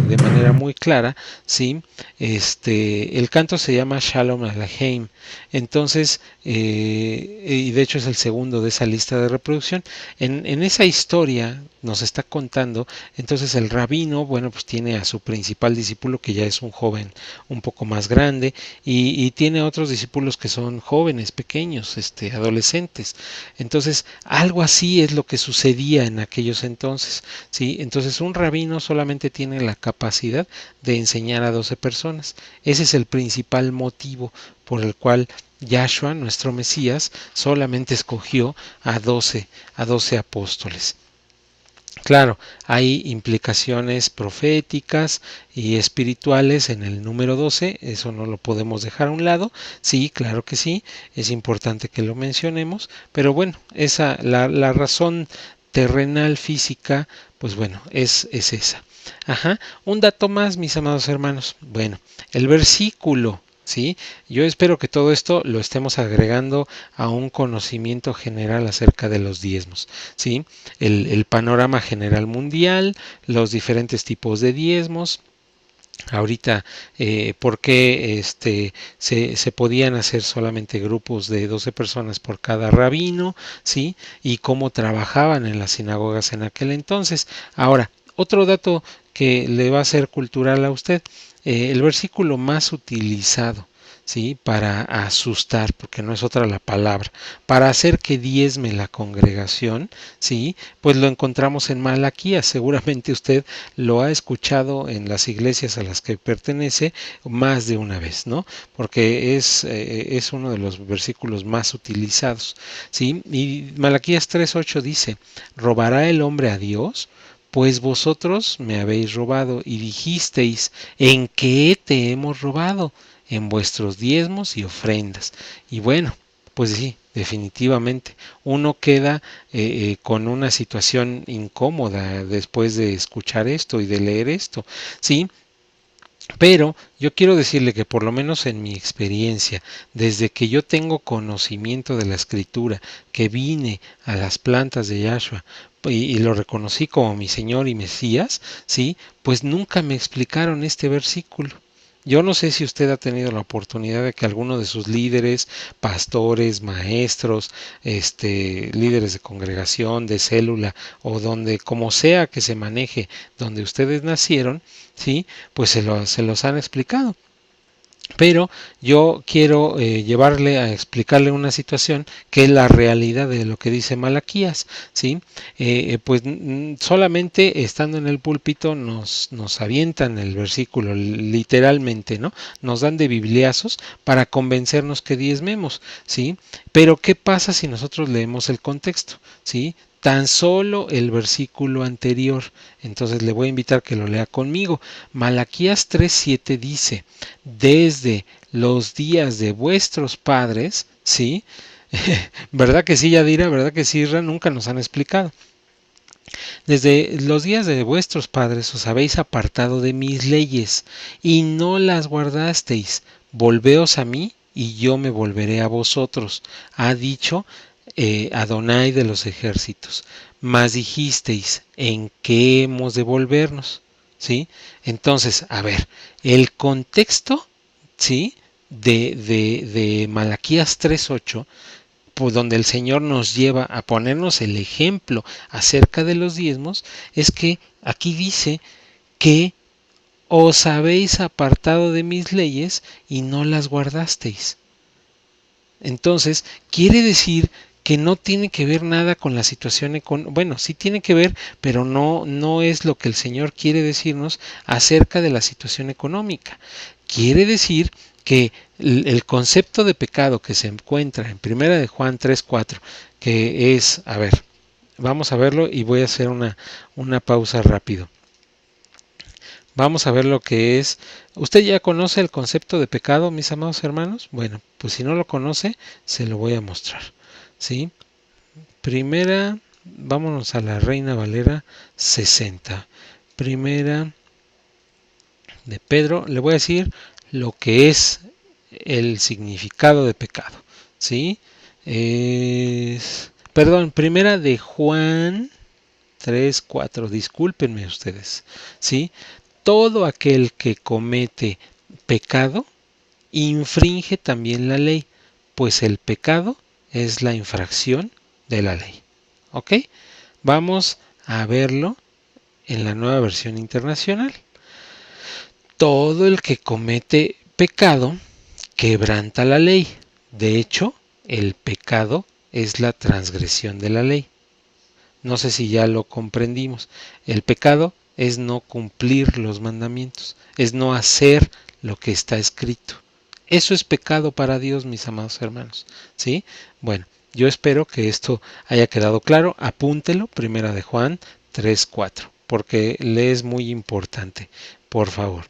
de manera muy clara, ¿sí? El canto se llama Shalom Aleichem. Entonces, y de hecho es el segundo de esa lista de reproducción. En esa historia nos está contando, entonces el rabino, bueno, pues tiene a su principal discípulo, que ya es un joven un poco más grande, y tiene otros discípulos que son jóvenes, pequeños, adolescentes. Entonces, algo así es lo que sucedía en aquellos entonces, ¿sí? Entonces, un rabino solamente tiene la capacidad de enseñar a 12 personas. Ese es el principal motivo por el cual Yahshua, nuestro Mesías, solamente escogió a doce apóstoles. Claro, hay implicaciones proféticas y espirituales en el número 12, eso no lo podemos dejar a un lado. Sí, claro que sí, es importante que lo mencionemos, pero bueno, la razón terrenal, física, pues bueno, es esa. Ajá. Un dato más, mis amados hermanos. Bueno, el versículo, ¿sí? Yo espero que todo esto lo estemos agregando a un conocimiento general acerca de los diezmos, ¿sí? El panorama general mundial, los diferentes tipos de diezmos. Ahorita, ¿por qué se podían hacer solamente grupos de 12 personas por cada rabino? ¿Sí? Y cómo trabajaban en las sinagogas en aquel entonces. Ahora, otro dato que le va a ser cultural a usted, el versículo más utilizado, ¿sí? Para asustar, porque no es otra la palabra, para hacer que diezme la congregación, ¿sí? Pues lo encontramos en Malaquías. Seguramente usted lo ha escuchado en las iglesias a las que pertenece más de una vez, ¿no? Porque es uno de los versículos más utilizados, ¿sí? Y Malaquías 3:8 dice, ¿robará el hombre a Dios? Pues vosotros me habéis robado y dijisteis, ¿en qué te hemos robado? En vuestros diezmos y ofrendas. Y bueno, pues sí, definitivamente, uno queda con una situación incómoda después de escuchar esto y de leer esto, ¿sí? Pero yo quiero decirle que por lo menos en mi experiencia, desde que yo tengo conocimiento de la escritura, que vine a las plantas de Yahshua y lo reconocí como mi Señor y Mesías, ¿sí? Pues nunca me explicaron este versículo. Yo no sé si usted ha tenido la oportunidad de que alguno de sus líderes, pastores, maestros, líderes de congregación, de célula o donde como sea que se maneje donde ustedes nacieron, ¿sí? Pues se los han explicado. Pero yo quiero llevarle a explicarle una situación que es la realidad de lo que dice Malaquías, ¿sí? Pues solamente estando en el púlpito nos avientan el versículo literalmente, ¿no? Nos dan de bibliazos para convencernos que diezmemos, ¿sí? Pero ¿qué pasa si nosotros leemos el contexto, ¿sí? Tan solo el versículo anterior. Entonces le voy a invitar que lo lea conmigo. Malaquías 3:7 dice, desde los días de vuestros padres, ¿sí? ¿Verdad que sí, Yadira? ¿Verdad que sí, Isra? Nunca nos han explicado. Desde los días de vuestros padres os habéis apartado de mis leyes y no las guardasteis. Volveos a mí y yo me volveré a vosotros, ha dicho Adonai de los ejércitos. Mas dijisteis, ¿en qué hemos de volvernos? ¿Sí? Entonces, a ver, el contexto, ¿sí? De Malaquías 3:8, pues donde el Señor nos lleva a ponernos el ejemplo acerca de los diezmos, es que aquí dice que os habéis apartado de mis leyes y no las guardasteis. Entonces, quiere decir que no tiene que ver nada con la situación económica. Bueno, sí tiene que ver, pero no es lo que el Señor quiere decirnos acerca de la situación económica. Quiere decir que el concepto de pecado que se encuentra en Primera de Juan 3:4, que es, a ver, vamos a verlo y voy a hacer una pausa rápido. Vamos a ver lo que es. ¿Usted ya conoce el concepto de pecado, mis amados hermanos? Bueno, pues si no lo conoce, se lo voy a mostrar. ¿Sí? Primera, vámonos a la Reina Valera 60. Primera de Pedro, le voy a decir lo que es el significado de pecado. ¿Sí? Perdón, primera de Juan 3:4. Discúlpenme ustedes. ¿Sí? Todo aquel que comete pecado infringe también la ley, pues el pecado es la infracción de la ley. ¿Ok? Vamos a verlo en la nueva versión internacional. Todo el que comete pecado quebranta la ley. De hecho, el pecado es la transgresión de la ley. No sé si ya lo comprendimos. El pecado es no cumplir los mandamientos, es no hacer lo que está escrito. Eso es pecado para Dios, mis amados hermanos. ¿Sí? Bueno, yo espero que esto haya quedado claro. Apúntelo, Primera de Juan 3:4, porque le es muy importante, por favor.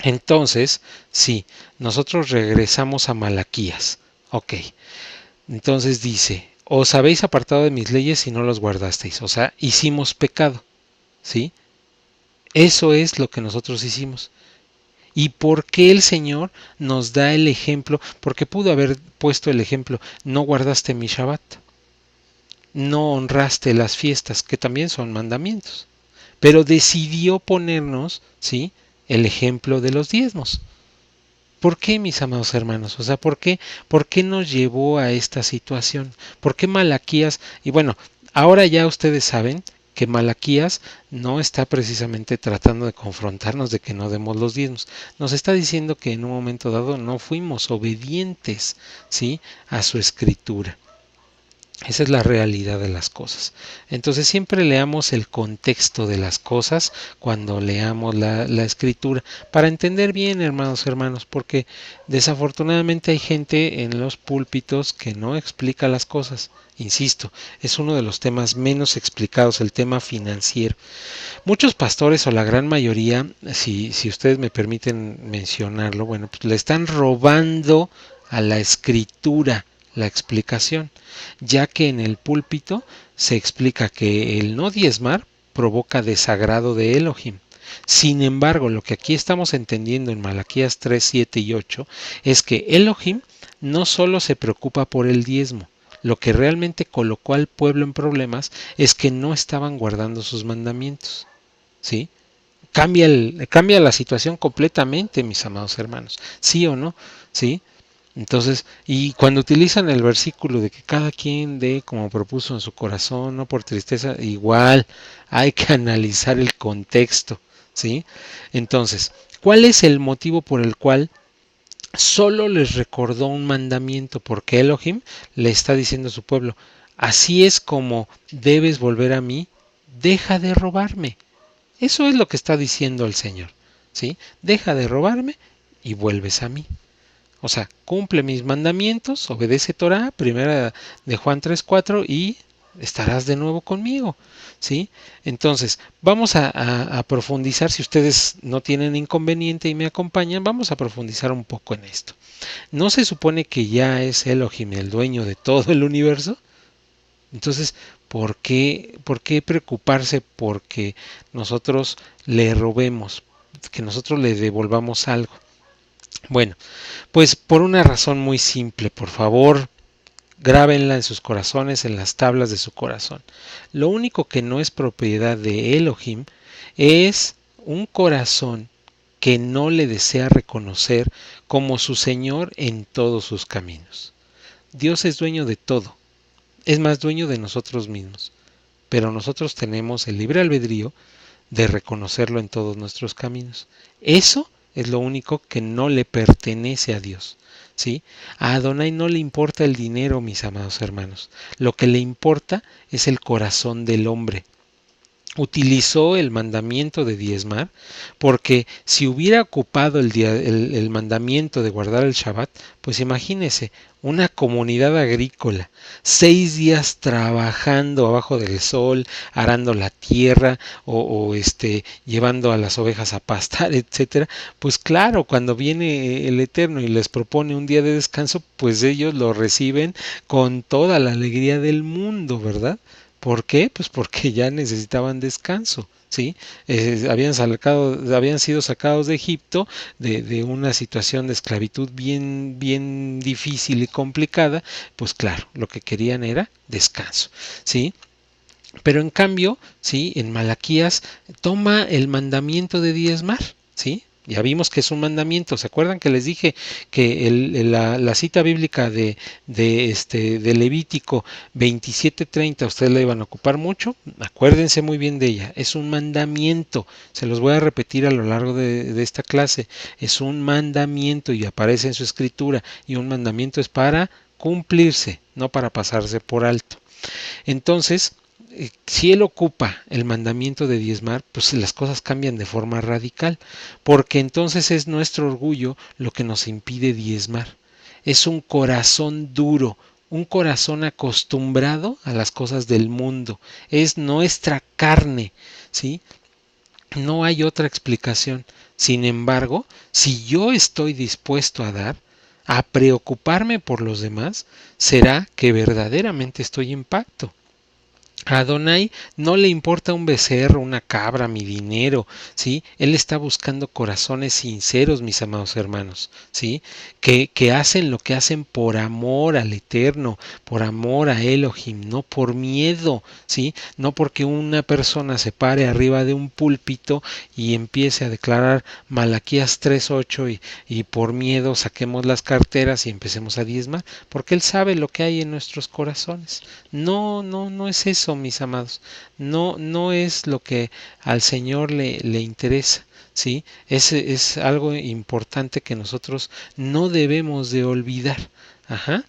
Entonces, sí, nosotros regresamos a Malaquías. Ok. Entonces dice, os habéis apartado de mis leyes y no los guardasteis. O sea, hicimos pecado, ¿sí? Eso es lo que nosotros hicimos. ¿Y por qué el Señor nos da el ejemplo? Porque pudo haber puesto el ejemplo, no guardaste mi Shabbat, no honraste las fiestas, que también son mandamientos. Pero decidió ponernos, ¿sí?, el ejemplo de los diezmos. ¿Por qué, mis amados hermanos? O sea, ¿por qué nos llevó a esta situación? ¿Por qué Malaquías? Y bueno, ahora ya ustedes saben que Malaquías no está precisamente tratando de confrontarnos de que no demos los diezmos. Nos está diciendo que en un momento dado no fuimos obedientes, ¿sí?, a su escritura. Esa es la realidad de las cosas. Entonces siempre leamos el contexto de las cosas cuando leamos la escritura para entender bien, hermanos, porque desafortunadamente hay gente en los púlpitos que no explica las cosas. Insisto, es uno de los temas menos explicados, el tema financiero. Muchos pastores o la gran mayoría, si ustedes me permiten mencionarlo, bueno, pues le están robando a la escritura la explicación, ya que en el púlpito se explica que el no diezmar provoca desagrado de Elohim. Sin embargo, lo que aquí estamos entendiendo en Malaquías 3, 7 y 8 es que Elohim no solo se preocupa por el diezmo, lo que realmente colocó al pueblo en problemas es que no estaban guardando sus mandamientos. ¿Sí? Cambia la situación completamente, mis amados hermanos. ¿Sí o no? ¿Sí? Entonces, y cuando utilizan el versículo de que cada quien dé como propuso en su corazón, no por tristeza, igual hay que analizar el contexto, ¿sí? Entonces, ¿cuál es el motivo por el cual solo les recordó un mandamiento? Porque Elohim le está diciendo a su pueblo, así es como debes volver a mí, deja de robarme. Eso es lo que está diciendo el Señor, ¿sí? Deja de robarme y vuelves a mí. O sea, cumple mis mandamientos, obedece Torah, primera de Juan 3:4 y estarás de nuevo conmigo, ¿sí? Entonces, vamos a profundizar, si ustedes no tienen inconveniente y me acompañan, vamos a profundizar un poco en esto. ¿No se supone que ya es Elohim el dueño de todo el universo? Entonces, por qué preocuparse porque nosotros le robemos, que nosotros le devolvamos algo? Bueno, pues por una razón muy simple, por favor, grábenla en sus corazones, en las tablas de su corazón. Lo único que no es propiedad de Elohim es un corazón que no le desea reconocer como su Señor en todos sus caminos. Dios es dueño de todo, es más dueño de nosotros mismos, pero nosotros tenemos el libre albedrío de reconocerlo en todos nuestros caminos. Eso es lo único que no le pertenece a Dios. ¿Sí? A Adonai no le importa el dinero, mis amados hermanos. Lo que le importa es el corazón del hombre. Utilizó el mandamiento de diezmar porque si hubiera ocupado el mandamiento de guardar el Shabbat, pues imagínese una comunidad agrícola, 6 días trabajando abajo del sol, arando la tierra llevando a las ovejas a pastar, etcétera. Pues claro, cuando viene el Eterno y les propone un día de descanso, pues ellos lo reciben con toda la alegría del mundo, ¿verdad? ¿Por qué? Pues porque ya necesitaban descanso, ¿sí? Habían sido sacados de Egipto de una situación de esclavitud bien difícil y complicada, pues claro, lo que querían era descanso, ¿sí? Pero en cambio, ¿sí?, en Malaquías toma el mandamiento de diezmar, ¿sí? Ya vimos que es un mandamiento. ¿Se acuerdan que les dije que la cita bíblica de Levítico 27:30 ustedes la iban a ocupar mucho? Acuérdense muy bien de ella. Es un mandamiento. Se los voy a repetir a lo largo de esta clase. Es un mandamiento y aparece en su escritura. Y un mandamiento es para cumplirse, no para pasarse por alto. Entonces, si él ocupa el mandamiento de diezmar, pues las cosas cambian de forma radical, porque entonces es nuestro orgullo lo que nos impide diezmar. Es un corazón duro, un corazón acostumbrado a las cosas del mundo, es nuestra carne, ¿sí? No hay otra explicación. Sin embargo, si yo estoy dispuesto a dar, a preocuparme por los demás, será que verdaderamente estoy en pacto. A Adonai no le importa un becerro, una cabra, mi dinero, ¿sí? Él está buscando corazones sinceros, mis amados hermanos, ¿sí? Que hacen lo que hacen por amor al Eterno, por amor a Elohim, no por miedo, ¿sí? No porque una persona se pare arriba de un púlpito y empiece a declarar Malaquías 3:8 y por miedo saquemos las carteras y empecemos a diezmar, porque Él sabe lo que hay en nuestros corazones. No, no, no es eso, mis amados. No, no es lo que al Señor le interesa. ¿Sí? Es algo importante que nosotros no debemos de olvidar. Ajá.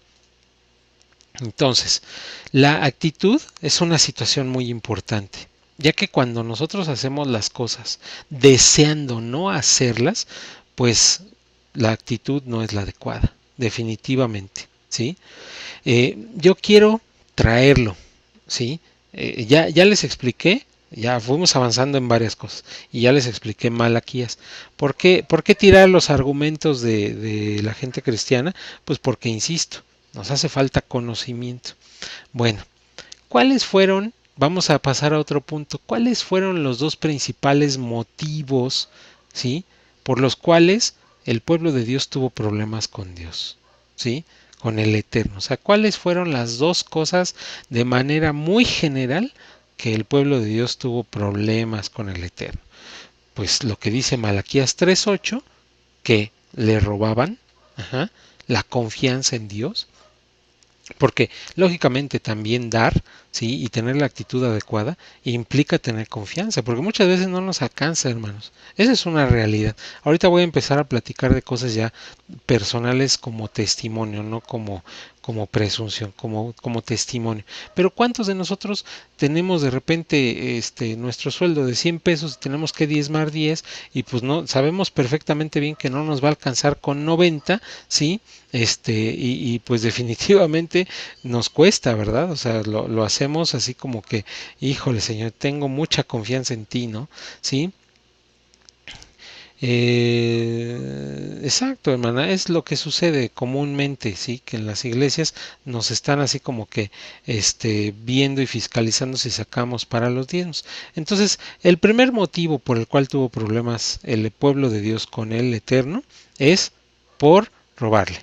Entonces, la actitud es una situación muy importante, ya que cuando nosotros hacemos las cosas deseando no hacerlas, pues la actitud no es la adecuada, definitivamente, ¿sí? Yo quiero traerlo, ¿sí? Ya les expliqué, ya fuimos avanzando en varias cosas y ya les expliqué Malaquías. Por qué tirar los argumentos de la gente cristiana? Pues porque, insisto, nos hace falta conocimiento. Bueno, ¿cuáles fueron? Vamos a pasar a otro punto. ¿Cuáles fueron los dos principales motivos, ¿sí? Por los cuales el pueblo de Dios tuvo problemas con Dios, ¿sí? Con el Eterno. O sea, ¿cuáles fueron las dos cosas de manera muy general que el pueblo de Dios tuvo problemas con el Eterno? Pues lo que dice Malaquías 3:8, que le robaban, ajá, la confianza en Dios, porque lógicamente también dar, ¿sí? Y tener la actitud adecuada implica tener confianza, porque muchas veces no nos alcanza, hermanos. Esa es una realidad. Ahorita voy a empezar a platicar de cosas ya personales como testimonio, no como presunción, como testimonio. Pero ¿cuántos de nosotros tenemos de repente nuestro sueldo de 100 pesos y tenemos que diezmar 10 y pues no sabemos perfectamente bien que no nos va a alcanzar con 90, ¿sí? Y pues definitivamente nos cuesta, ¿verdad? O sea, lo hacemos así como que, híjole, Señor, tengo mucha confianza en ti, ¿no? ¿Sí? Exacto, hermana, es lo que sucede comúnmente, sí, que en las iglesias nos están así como que viendo y fiscalizando si sacamos para los diezmos. Entonces, el primer motivo por el cual tuvo problemas el pueblo de Dios con el Eterno es por robarle.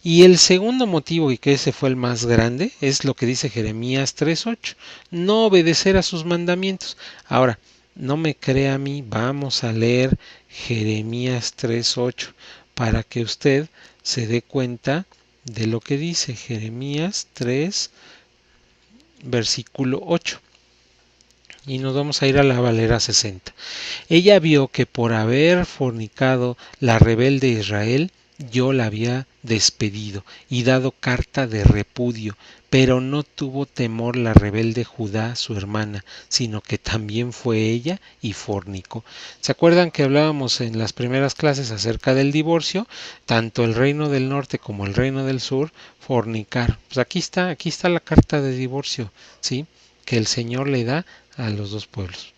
Y el segundo motivo, y que ese fue el más grande, es lo que dice Jeremías 3:8, no obedecer a sus mandamientos. Ahora, no me crea a mí, vamos a leer Jeremías 3:8 para que usted se dé cuenta de lo que dice Jeremías 3, versículo 8. Y nos vamos a ir a la Valera 60. Ella vio que por haber fornicado la rebelde Israel, yo la había despedido y dado carta de repudio, pero no tuvo temor la rebelde Judá, su hermana, sino que también fue ella y fornicó. ¿Se acuerdan que hablábamos en las primeras clases acerca del divorcio? Tanto el reino del norte como el reino del sur fornicar. Pues aquí está la carta de divorcio, ¿sí? Que el Señor le da a los dos pueblos.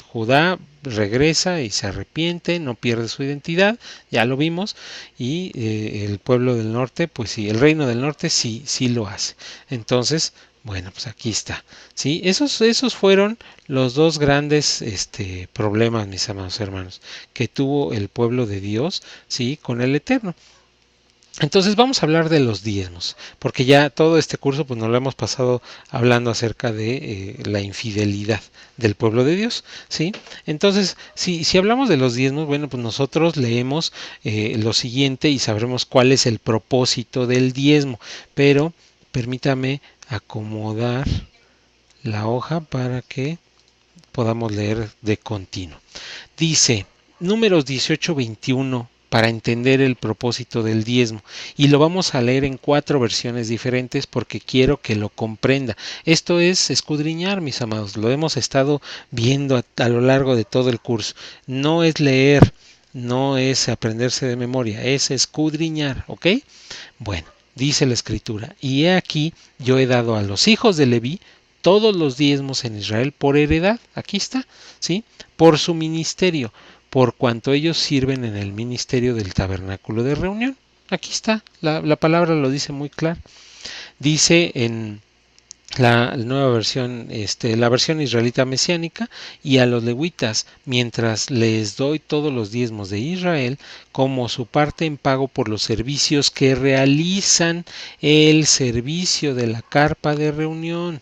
Judá regresa y se arrepiente, no pierde su identidad, ya lo vimos, y el pueblo del norte, pues sí, el reino del norte sí, sí lo hace. Entonces, bueno, pues aquí está. ¿Sí? Esos fueron los dos grandes problemas, mis amados hermanos, que tuvo el pueblo de Dios, ¿sí? Con el Eterno. Entonces vamos a hablar de los diezmos, porque ya todo este curso pues nos lo hemos pasado hablando acerca de la infidelidad del pueblo de Dios, ¿sí? Entonces, si hablamos de los diezmos, bueno, pues nosotros leemos lo siguiente y sabremos cuál es el propósito del diezmo, pero permítame acomodar la hoja para que podamos leer de continuo. Dice, Números 18:21 para entender el propósito del diezmo. Y lo vamos a leer en 4 versiones diferentes porque quiero que lo comprenda. Esto es escudriñar, mis amados. Lo hemos estado viendo a lo largo de todo el curso. No es leer, no es aprenderse de memoria, es escudriñar, ¿ok? Bueno, dice la escritura, y he aquí yo he dado a los hijos de Leví todos los diezmos en Israel por heredad, aquí está, ¿sí? Por su ministerio, por cuanto ellos sirven en el ministerio del tabernáculo de reunión. Aquí está, la palabra lo dice muy claro. Dice en la nueva versión, la versión israelita mesiánica, y a los levitas, mientras les doy todos los diezmos de Israel, como su parte en pago por los servicios que realizan, el servicio de la carpa de reunión.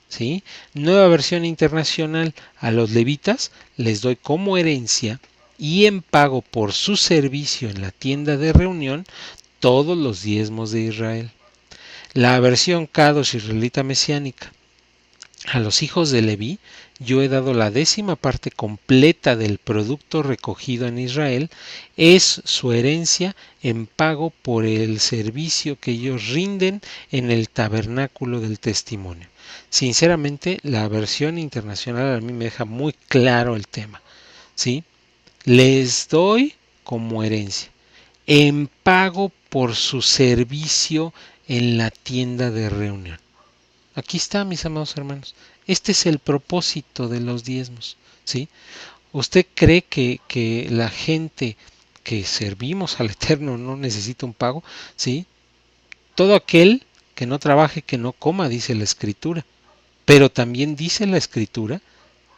¿Sí? Nueva versión internacional, a los levitas les doy como herencia y en pago por su servicio en la tienda de reunión todos los diezmos de Israel. La versión Kadosh israelita mesiánica. A los hijos de Leví yo he dado la 10ª parte completa del producto recogido en Israel, es su herencia en pago por el servicio que ellos rinden en el tabernáculo del testimonio. Sinceramente, la versión internacional a mí me deja muy claro el tema, ¿sí? Les doy como herencia, en pago por su servicio en la tienda de reunión. Aquí está, mis amados hermanos. Este es el propósito de los diezmos, ¿sí? ¿Usted cree que la gente que servimos al Eterno no necesita un pago? ¿Sí? Todo aquel que no trabaje, que no coma, dice la Escritura. Pero también dice la Escritura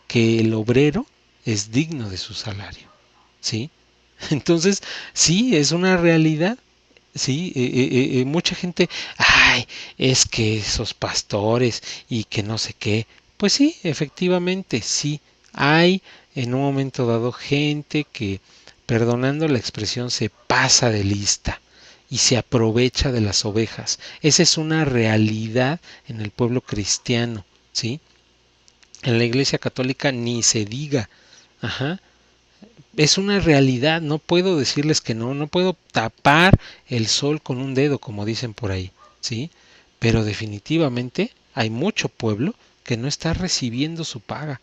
que el obrero es digno de su salario, ¿sí? Entonces, sí, es una realidad. Sí, mucha gente, ay, es que esos pastores y que no sé qué. Pues sí, efectivamente, sí, hay en un momento dado gente que, perdonando la expresión, se pasa de lista y se aprovecha de las ovejas. Esa es una realidad en el pueblo cristiano, ¿sí? En la Iglesia Católica ni se diga. Ajá, es una realidad, no puedo decirles que no, no puedo tapar el sol con un dedo, como dicen por ahí, ¿sí? Pero definitivamente hay mucho pueblo que no está recibiendo su paga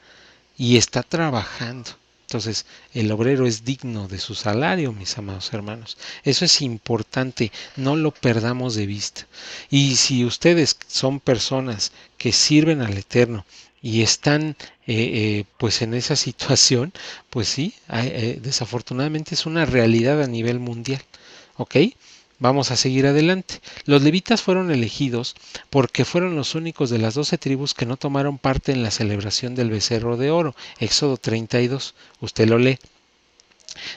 y está trabajando. Entonces, el obrero es digno de su salario, mis amados hermanos. Eso es importante, no lo perdamos de vista. Y si ustedes son personas que sirven al Eterno y están pues en esa situación, pues sí, desafortunadamente es una realidad a nivel mundial. ¿Ok? Vamos a seguir adelante. Los levitas fueron elegidos porque fueron los únicos de las 12 tribus que no tomaron parte en la celebración del becerro de oro. Éxodo 32. Usted lo lee.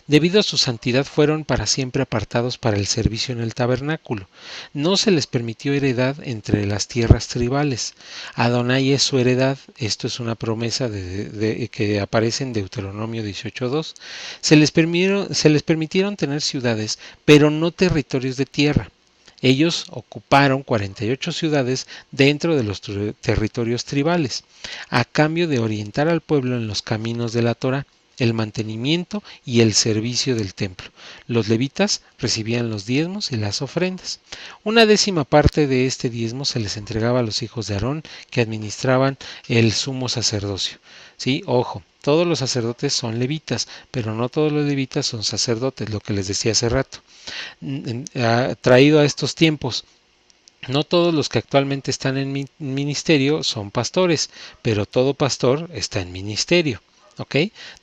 Debido a su santidad fueron para siempre apartados para el servicio en el tabernáculo. No se les permitió heredad entre las tierras tribales. Adonai es su heredad. Esto es una promesa que aparece en Deuteronomio 18.2. Se les permitieron tener ciudades, pero no territorios de tierra. Ellos ocuparon 48 ciudades dentro de los territorios tribales, a cambio de orientar al pueblo en los caminos de la Torá, el mantenimiento y el servicio del templo. Los levitas recibían los diezmos y las ofrendas. Una 10ª parte de este diezmo se les entregaba a los hijos de Aarón, que administraban el sumo sacerdocio. Sí, ojo, todos los sacerdotes son levitas, pero no todos los levitas son sacerdotes, lo que les decía hace rato. Traído a estos tiempos, no todos los que actualmente están en ministerio son pastores, pero todo pastor está en ministerio. ¿Ok?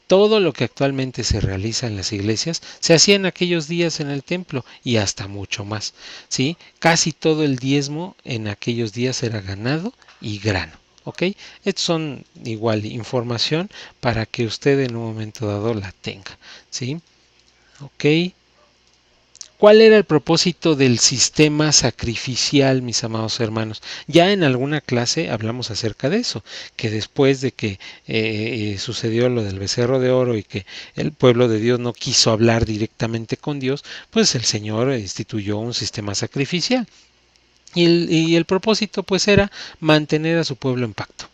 Todo lo que actualmente se realiza en las iglesias se hacía en aquellos días en el templo y hasta mucho más. ¿Sí? Casi todo el diezmo en aquellos días era ganado y grano. ¿Ok? Estos son igual información para que usted en un momento dado la tenga. ¿Sí? ¿Ok? ¿Cuál era el propósito del sistema sacrificial, mis amados hermanos? Ya en alguna clase hablamos acerca de eso, que después de que sucedió lo del becerro de oro y que el pueblo de Dios no quiso hablar directamente con Dios, pues el Señor instituyó un sistema sacrificial. Y el propósito pues era mantener a su pueblo en pacto.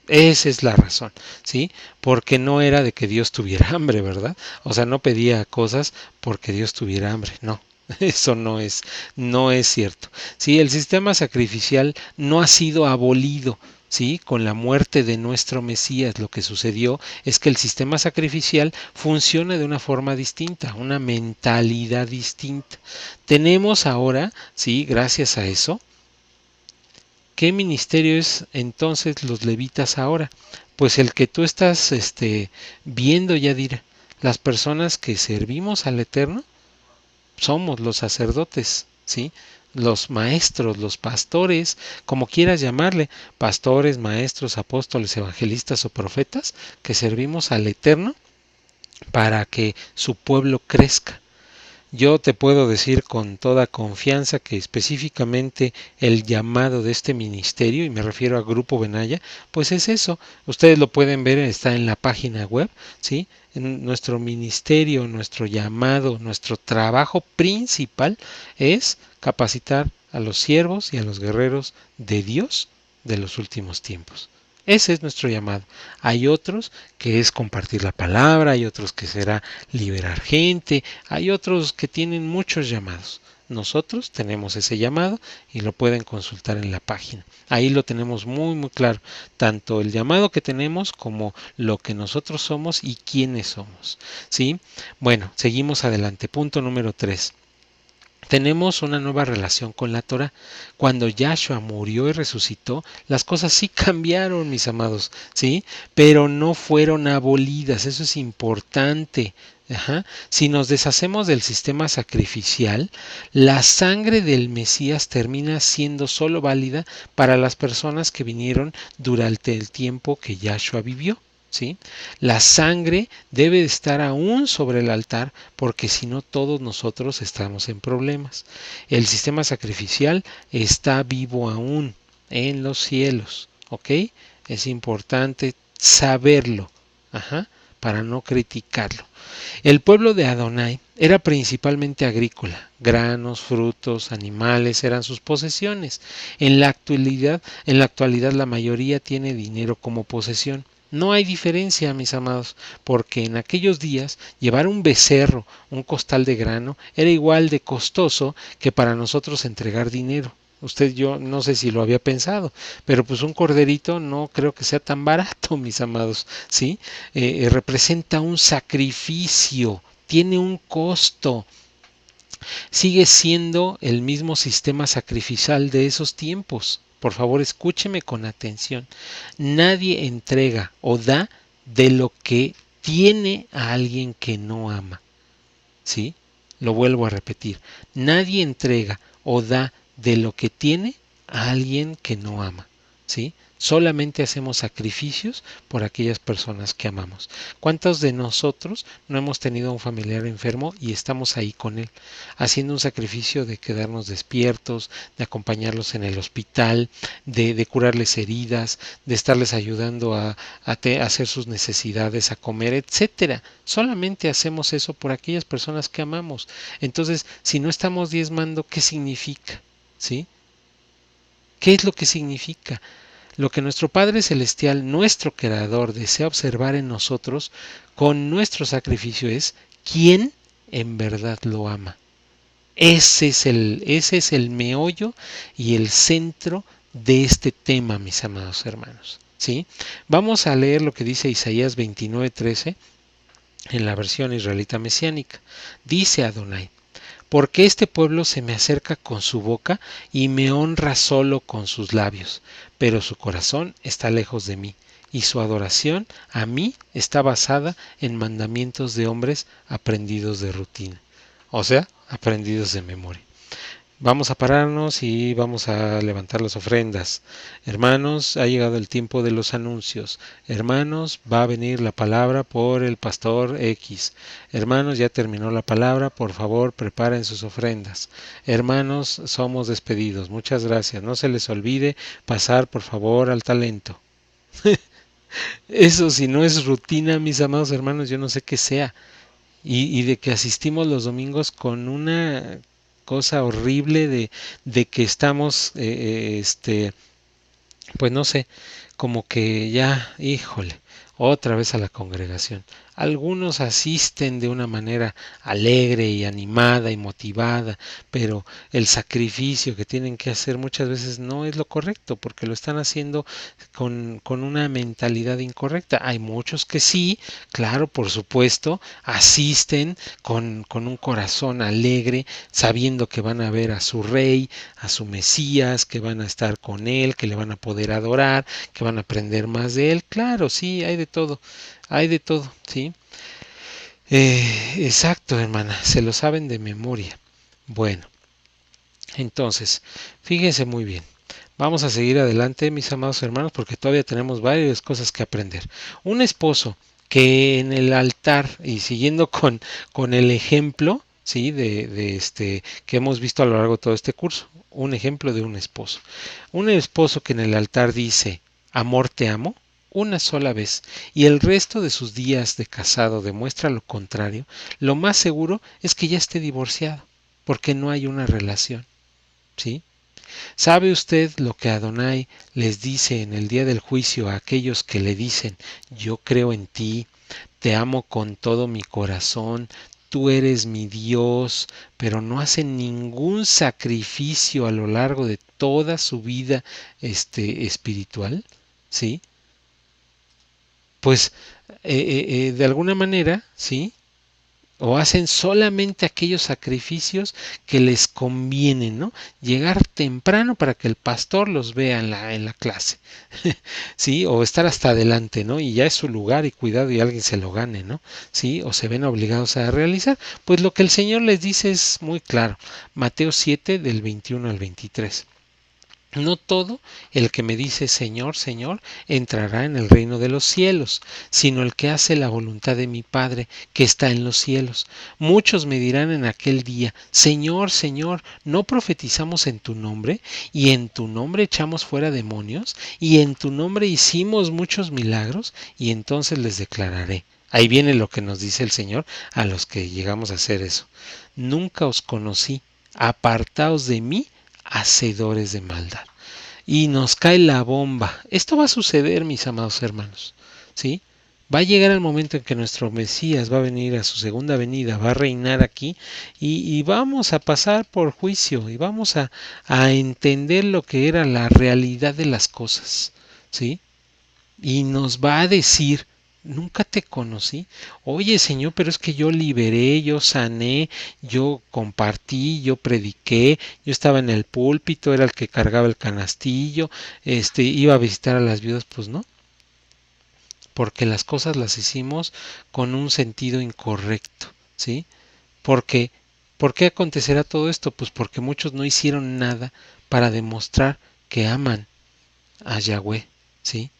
Esa es la razón, ¿sí? Porque no era de que Dios tuviera hambre, ¿verdad? O sea, no pedía cosas porque Dios tuviera hambre, no. Eso no es cierto. Sí, el sistema sacrificial no ha sido abolido, ¿sí? Con la muerte de nuestro Mesías, lo que sucedió es que el sistema sacrificial funciona de una forma distinta, una mentalidad distinta. Tenemos ahora, ¿sí? Gracias a eso, ¿qué ministerio es entonces los levitas ahora? Pues el que tú estás viendo, Yadira, las personas que servimos al Eterno, somos los sacerdotes, ¿sí? Los maestros, los pastores, como quieras llamarle, pastores, maestros, apóstoles, evangelistas o profetas, que servimos al Eterno para que su pueblo crezca. Yo te puedo decir con toda confianza que específicamente el llamado de este ministerio, y me refiero a Grupo Benaya, pues es eso. Ustedes lo pueden ver, está en la página web, ¿sí? En nuestro ministerio, nuestro llamado, nuestro trabajo principal es capacitar a los siervos y a los guerreros de Dios de los últimos tiempos. Ese es nuestro llamado. Hay otros que es compartir la palabra, hay otros que será liberar gente, hay otros que tienen muchos llamados. Nosotros tenemos ese llamado y lo pueden consultar en la página. Ahí lo tenemos muy claro, tanto el llamado que tenemos como lo que nosotros somos y quiénes somos. ¿Sí? Bueno, seguimos adelante. Punto número 3. Tenemos una nueva relación con la Torah. Cuando Yahshua murió y resucitó, las cosas sí cambiaron, mis amados, ¿sí? Pero no fueron abolidas, eso es importante. Ajá. Si nos deshacemos del sistema sacrificial, la sangre del Mesías termina siendo solo válida para las personas que vinieron durante el tiempo que Yahshua vivió. ¿Sí? La sangre debe estar aún sobre el altar porque si no todos nosotros estamos en problemas. El sistema sacrificial está vivo aún en los cielos, ¿ok? Es importante saberlo, ajá, para no criticarlo. El pueblo de Adonai era principalmente agrícola, granos, frutos, animales eran sus posesiones. En la actualidad la mayoría tiene dinero como posesión. No hay diferencia, mis amados, porque en aquellos días llevar un becerro, un costal de grano, era igual de costoso que para nosotros entregar dinero. Usted, yo no sé si lo había pensado, pero pues un corderito no creo que sea tan barato, mis amados, ¿sí? Representa un sacrificio, tiene un costo. Sigue siendo el mismo sistema sacrificial de esos tiempos. Por favor, escúcheme con atención. Nadie entrega o da de lo que tiene a alguien que no ama. ¿Sí? Lo vuelvo a repetir. Nadie entrega o da de lo que tiene a alguien que no ama. ¿Sí? Solamente hacemos sacrificios por aquellas personas que amamos. ¿Cuántos de nosotros no hemos tenido un familiar enfermo y estamos ahí con él, haciendo un sacrificio de quedarnos despiertos, de acompañarlos en el hospital, de curarles heridas, de estarles ayudando a hacer sus necesidades, a comer, etcétera? Solamente hacemos eso por aquellas personas que amamos. Entonces, si no estamos diezmando, ¿qué significa? ¿Sí? ¿Qué es lo que significa? Lo que nuestro Padre Celestial, nuestro Creador, desea observar en nosotros con nuestro sacrificio es quién en verdad lo ama. Ese es el meollo y el centro de este tema, mis amados hermanos. ¿Sí? Vamos a leer lo que dice Isaías 29:13 en la versión israelita mesiánica. Dice Adonai: porque este pueblo se me acerca con su boca y me honra solo con sus labios, pero su corazón está lejos de mí, y su adoración a mí está basada en mandamientos de hombres aprendidos de rutina, o sea, aprendidos de memoria. Vamos a pararnos y vamos a levantar las ofrendas. Hermanos, ha llegado el tiempo de los anuncios. Hermanos, va a venir la palabra por el pastor X. Hermanos, ya terminó la palabra. Por favor, preparen sus ofrendas. Hermanos, somos despedidos. Muchas gracias. No se les olvide pasar, por favor, al talento. Eso, si no es rutina, mis amados hermanos, yo no sé qué sea. Y de que asistimos los domingos con una cosa horrible de que estamos, pues no sé, como que ya, híjole, otra vez a la congregación. Algunos asisten de una manera alegre y animada y motivada, pero el sacrificio que tienen que hacer muchas veces no es lo correcto, porque lo están haciendo con una mentalidad incorrecta. Hay muchos que sí, claro, por supuesto, asisten con un corazón alegre, sabiendo que van a ver a su rey, a su Mesías, que van a estar con él, que le van a poder adorar, que van a aprender más de él. Claro, sí, hay de todo, ¿sí? Exacto, hermana, se lo saben de memoria. Bueno, entonces, fíjense muy bien. Vamos a seguir adelante, mis amados hermanos, porque todavía tenemos varias cosas que aprender. Un esposo que en el altar, y siguiendo con el ejemplo, ¿sí? Que hemos visto a lo largo de todo este curso, un ejemplo de un esposo. Un esposo que en el altar dice, amor te amo, una sola vez, y el resto de sus días de casado demuestra lo contrario, lo más seguro es que ya esté divorciado, porque no hay una relación, ¿sí? ¿Sabe usted lo que Adonai les dice en el día del juicio a aquellos que le dicen, yo creo en ti, te amo con todo mi corazón, tú eres mi Dios, pero no hacen ningún sacrificio a lo largo de toda su vida espiritual? ¿Sí? Pues de alguna manera, ¿sí? O hacen solamente aquellos sacrificios que les convienen, ¿no? Llegar temprano para que el pastor los vea en la clase, ¿sí? O estar hasta adelante, ¿no? Y ya es su lugar y cuidado y alguien se lo gane, ¿no? ¿Sí? O se ven obligados a realizar. Pues lo que el Señor les dice es muy claro. Mateo 7 del 21 al 23. No todo el que me dice Señor, Señor, entrará en el reino de los cielos, sino el que hace la voluntad de mi Padre que está en los cielos. Muchos me dirán en aquel día, Señor, Señor, ¿no profetizamos en tu nombre? ¿Y en tu nombre echamos fuera demonios? ¿Y en tu nombre hicimos muchos milagros? Y entonces les declararé. Ahí viene lo que nos dice el Señor a los que llegamos a hacer eso. Nunca os conocí, apartaos de mí, hacedores de maldad. Y nos cae la bomba. Esto va a suceder, mis amados hermanos. ¿Sí? Va a llegar el momento en que nuestro Mesías va a venir a su segunda venida, va a reinar aquí y vamos a pasar por juicio y vamos a entender lo que era la realidad de las cosas. ¿Sí? Y nos va a decir, nunca te conocí. Oye, Señor, pero es que yo liberé, yo sané, yo compartí, yo prediqué, yo estaba en el púlpito, era el que cargaba el canastillo, iba a visitar a las viudas, pues no, porque las cosas las hicimos con un sentido incorrecto, ¿sí? Porque ¿por qué acontecerá todo esto? Pues porque muchos no hicieron nada para demostrar que aman a Yahweh, ¿sí?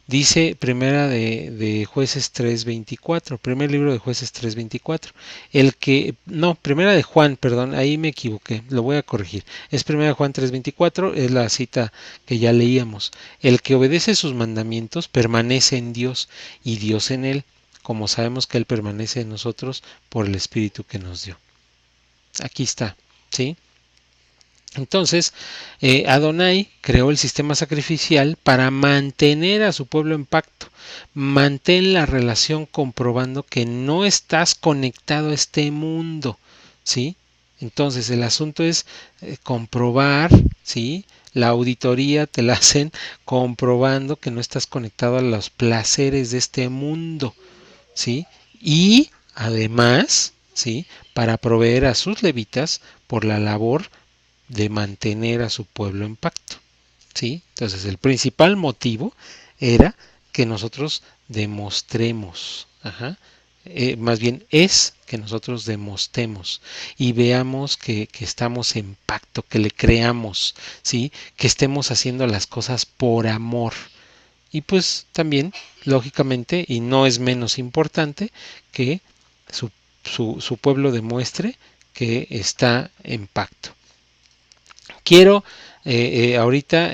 Dice primera de Jueces 3:24, primer libro de Jueces 3:24. Primera de Juan, perdón, ahí me equivoqué, lo voy a corregir. Es primera de Juan 3:24, es la cita que ya leíamos. El que obedece sus mandamientos permanece en Dios y Dios en él, como sabemos que él permanece en nosotros por el Espíritu que nos dio. Aquí está, ¿sí? Entonces, Adonai creó el sistema sacrificial para mantener a su pueblo en pacto. Mantén la relación comprobando que no estás conectado a este mundo, ¿sí? Entonces, el asunto es comprobar, ¿sí? La auditoría te la hacen comprobando que no estás conectado a los placeres de este mundo, ¿sí? Y además, ¿sí? Para proveer a sus levitas por la labor de mantener a su pueblo en pacto, ¿sí? Entonces el principal motivo era que nosotros demostremos, más bien es que nosotros demostremos y veamos que estamos en pacto, que le creamos, ¿sí? Que estemos haciendo las cosas por amor. Y pues también, lógicamente, y no es menos importante, que su pueblo demuestre que está en pacto. Quiero ahorita,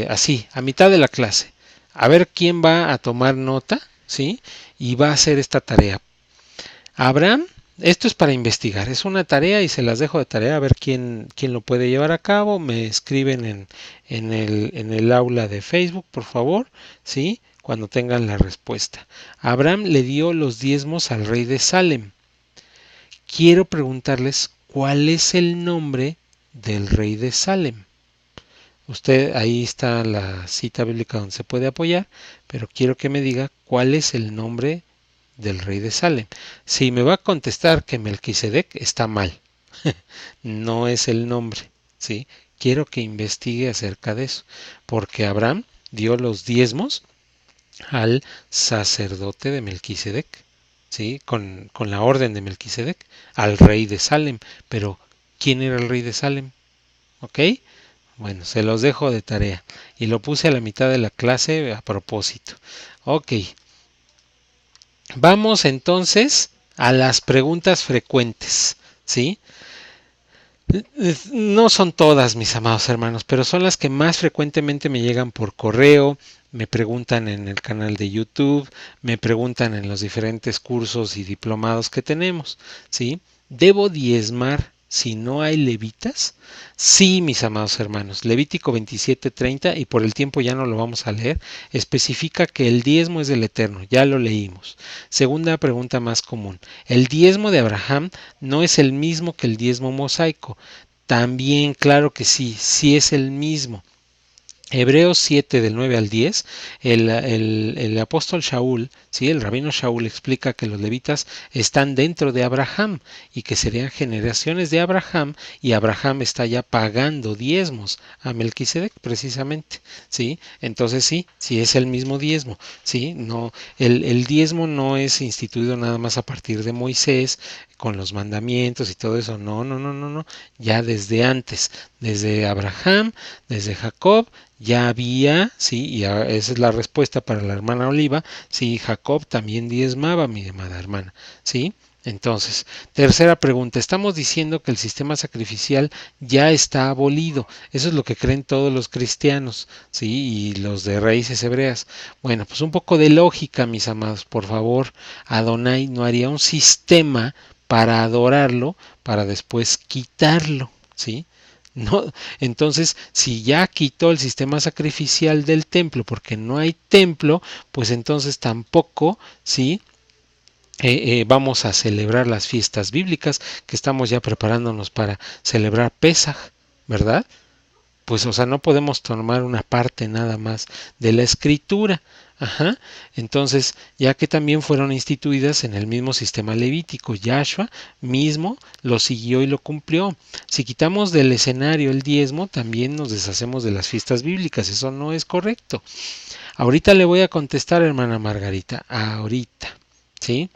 así, a mitad de la clase, a ver quién va a tomar nota, ¿sí? Y va a hacer esta tarea. Abraham, esto es para investigar, es una tarea y se las dejo de tarea a ver quién lo puede llevar a cabo. Me escriben en el aula de Facebook, por favor, ¿sí? Cuando tengan la respuesta. Abraham le dio los diezmos al rey de Salem. Quiero preguntarles cuál es el nombre del rey de Salem. Usted, ahí está la cita bíblica donde se puede apoyar, pero quiero que me diga cuál es el nombre del rey de Salem. Si me va a contestar que Melquisedec, está mal, no es el nombre, ¿sí? Quiero que investigue acerca de eso, porque Abraham dio los diezmos al sacerdote de Melquisedec, ¿sí? Con la orden de Melquisedec, al rey de Salem, pero quién era el rey de Salem. ¿Ok? Bueno, se los dejo de tarea. Y lo puse a la mitad de la clase a propósito. Ok. Vamos entonces a las preguntas frecuentes. ¿Sí? No son todas, mis amados hermanos, pero son las que más frecuentemente me llegan por correo, me preguntan en el canal de YouTube, me preguntan en los diferentes cursos y diplomados que tenemos, ¿sí? ¿Debo diezmar si no hay levitas? Sí, mis amados hermanos. Levítico 27:30, y por el tiempo ya no lo vamos a leer, especifica que el diezmo es del Eterno, ya lo leímos. Segunda pregunta más común. ¿El diezmo de Abraham no es el mismo que el diezmo mosaico? También, claro que sí, sí es el mismo. Hebreos 7 del 9 al 10, el apóstol Shaul, ¿sí? El rabino Shaul explica que los levitas están dentro de Abraham y que serían generaciones de Abraham, y Abraham está ya pagando diezmos a Melquisedec precisamente, ¿sí? Entonces sí, sí es el mismo diezmo, ¿sí? No, el diezmo no es instituido nada más a partir de Moisés con los mandamientos y todo eso, no, no, no, no, no, ya desde antes, desde Abraham, desde Jacob, ya había, sí, y esa es la respuesta para la hermana Oliva, sí, Jacob también diezmaba, mi amada hermana, sí. Entonces, tercera pregunta, estamos diciendo que el sistema sacrificial ya está abolido, eso es lo que creen todos los cristianos, sí, y los de raíces hebreas. Bueno, pues un poco de lógica, mis amados, por favor, Adonai no haría un sistema para adorarlo, para después quitarlo, ¿sí? No, entonces, si ya quitó el sistema sacrificial del templo porque no hay templo, pues entonces tampoco, ¿sí? Vamos a celebrar las fiestas bíblicas, que estamos ya preparándonos para celebrar Pesaj, ¿verdad? Pues, o sea, no podemos tomar una parte nada más de la escritura. Ajá. Entonces, ya que también fueron instituidas en el mismo sistema levítico, Yahshua mismo lo siguió y lo cumplió. Si quitamos del escenario el diezmo, también nos deshacemos de las fiestas bíblicas. Eso no es correcto. Ahorita le voy a contestar, hermana Margarita. Ahorita. ¿Sí?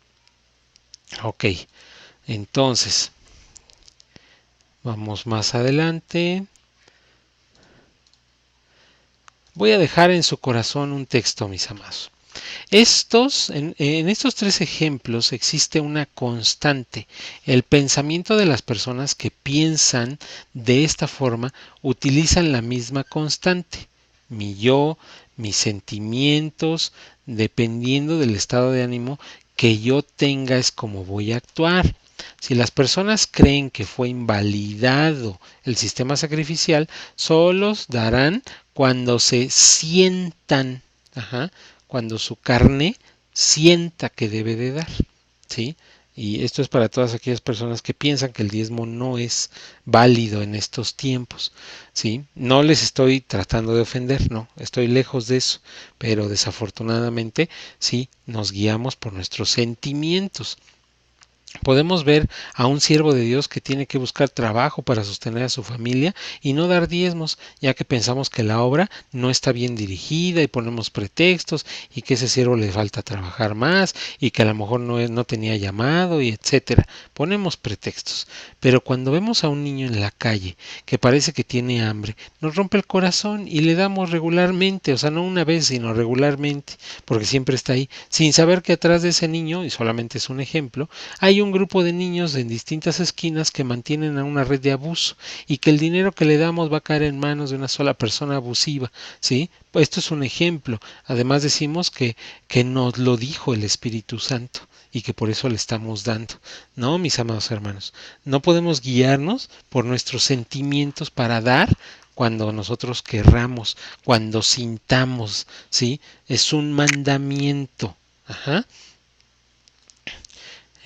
Ok. Entonces, vamos más adelante. Voy a dejar en su corazón un texto, mis amados. En estos tres ejemplos existe una constante. El pensamiento de las personas que piensan de esta forma utilizan la misma constante. Mi yo, mis sentimientos, dependiendo del estado de ánimo que yo tenga es como voy a actuar. Si las personas creen que fue invalidado el sistema sacrificial, solos darán cuando se sientan, ajá, cuando su carne sienta que debe de dar, ¿sí? Y esto es para todas aquellas personas que piensan que el diezmo no es válido en estos tiempos, ¿sí? No les estoy tratando de ofender, no, estoy lejos de eso, pero desafortunadamente sí nos guiamos por nuestros sentimientos. Podemos ver a un siervo de Dios que tiene que buscar trabajo para sostener a su familia y no dar diezmos, ya que pensamos que la obra no está bien dirigida y ponemos pretextos y que ese siervo le falta trabajar más y que a lo mejor no tenía llamado y etcétera. Ponemos pretextos. Pero cuando vemos a un niño en la calle que parece que tiene hambre, nos rompe el corazón y le damos regularmente, o sea, no una vez, sino regularmente, porque siempre está ahí, sin saber que atrás de ese niño, y solamente es un ejemplo, hay un grupo de niños en distintas esquinas que mantienen a una red de abuso y que el dinero que le damos va a caer en manos de una sola persona abusiva, ¿sí? Esto es un ejemplo. Además decimos que nos lo dijo el Espíritu Santo y que por eso le estamos dando. No, mis amados hermanos, no podemos guiarnos por nuestros sentimientos para dar cuando nosotros querramos, cuando sintamos, ¿sí? Es un mandamiento. Ajá.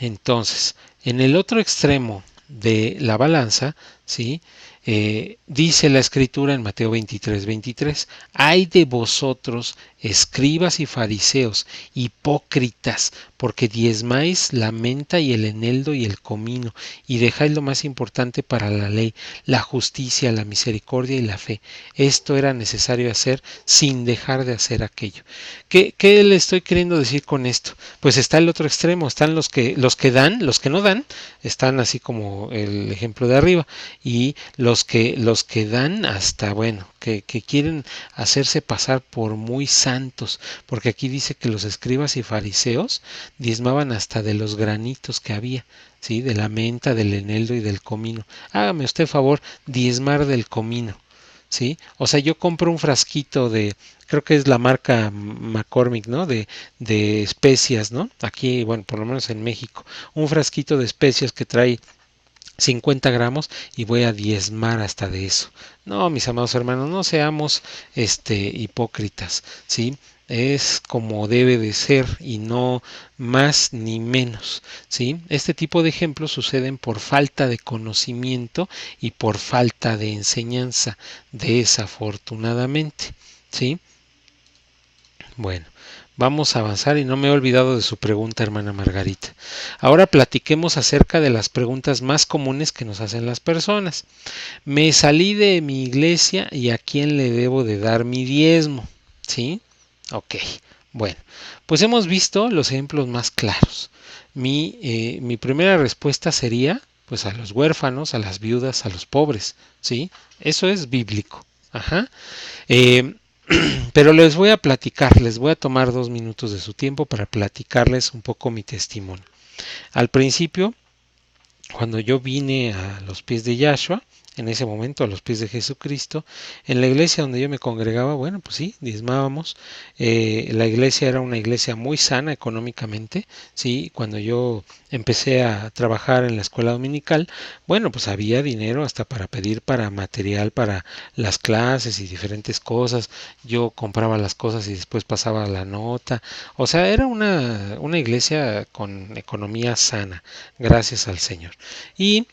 Entonces, en el otro extremo de la balanza, ¿sí? Dice la escritura en Mateo 23:23, ay de vosotros, escribas y fariseos, hipócritas, porque diezmáis la menta y el eneldo y el comino, y dejáis lo más importante para la ley, la justicia, la misericordia y la fe. Esto era necesario hacer sin dejar de hacer aquello. ¿Qué le estoy queriendo decir con esto? Pues está el otro extremo, están los que dan, los que no dan, están así como el ejemplo de arriba, y los que dan hasta, bueno, que quieren hacerse pasar por muy santos, porque aquí dice que los escribas y fariseos diezmaban hasta de los granitos que había, ¿sí? De la menta, del eneldo y del comino. Hágame usted favor, diezmar del comino, ¿sí? O sea, yo compro un frasquito de, creo que es la marca McCormick, ¿no? De especias, ¿no? Aquí, bueno, por lo menos en México, un frasquito de especias que trae 50 gramos y voy a diezmar hasta de eso. No, mis amados hermanos, no seamos hipócritas, ¿sí? Es como debe de ser y no más ni menos, ¿sí? Este tipo de ejemplos suceden por falta de conocimiento y por falta de enseñanza, desafortunadamente, ¿sí? Bueno, vamos a avanzar y no me he olvidado de su pregunta, hermana Margarita. Ahora platiquemos acerca de las preguntas más comunes que nos hacen las personas. Me salí de mi iglesia y ¿a quién le debo de dar mi diezmo? ¿Sí? Ok. Bueno, pues hemos visto los ejemplos más claros. Mi primera respuesta sería, pues a los huérfanos, a las viudas, a los pobres. ¿Sí? Eso es bíblico. Ajá. Eh, pero les voy a platicar, les voy a tomar 2 minutos de su tiempo para platicarles un poco mi testimonio. Al principio, cuando yo vine a los pies de Yahshua, en ese momento a los pies de Jesucristo, en la iglesia donde yo me congregaba, bueno, pues sí, diezmábamos. La iglesia era una iglesia muy sana económicamente, sí, cuando yo empecé a trabajar en la escuela dominical, bueno, pues había dinero hasta para pedir para material para las clases y diferentes cosas. Yo compraba las cosas y después pasaba la nota. O sea, era una iglesia con economía sana, gracias al Señor. Y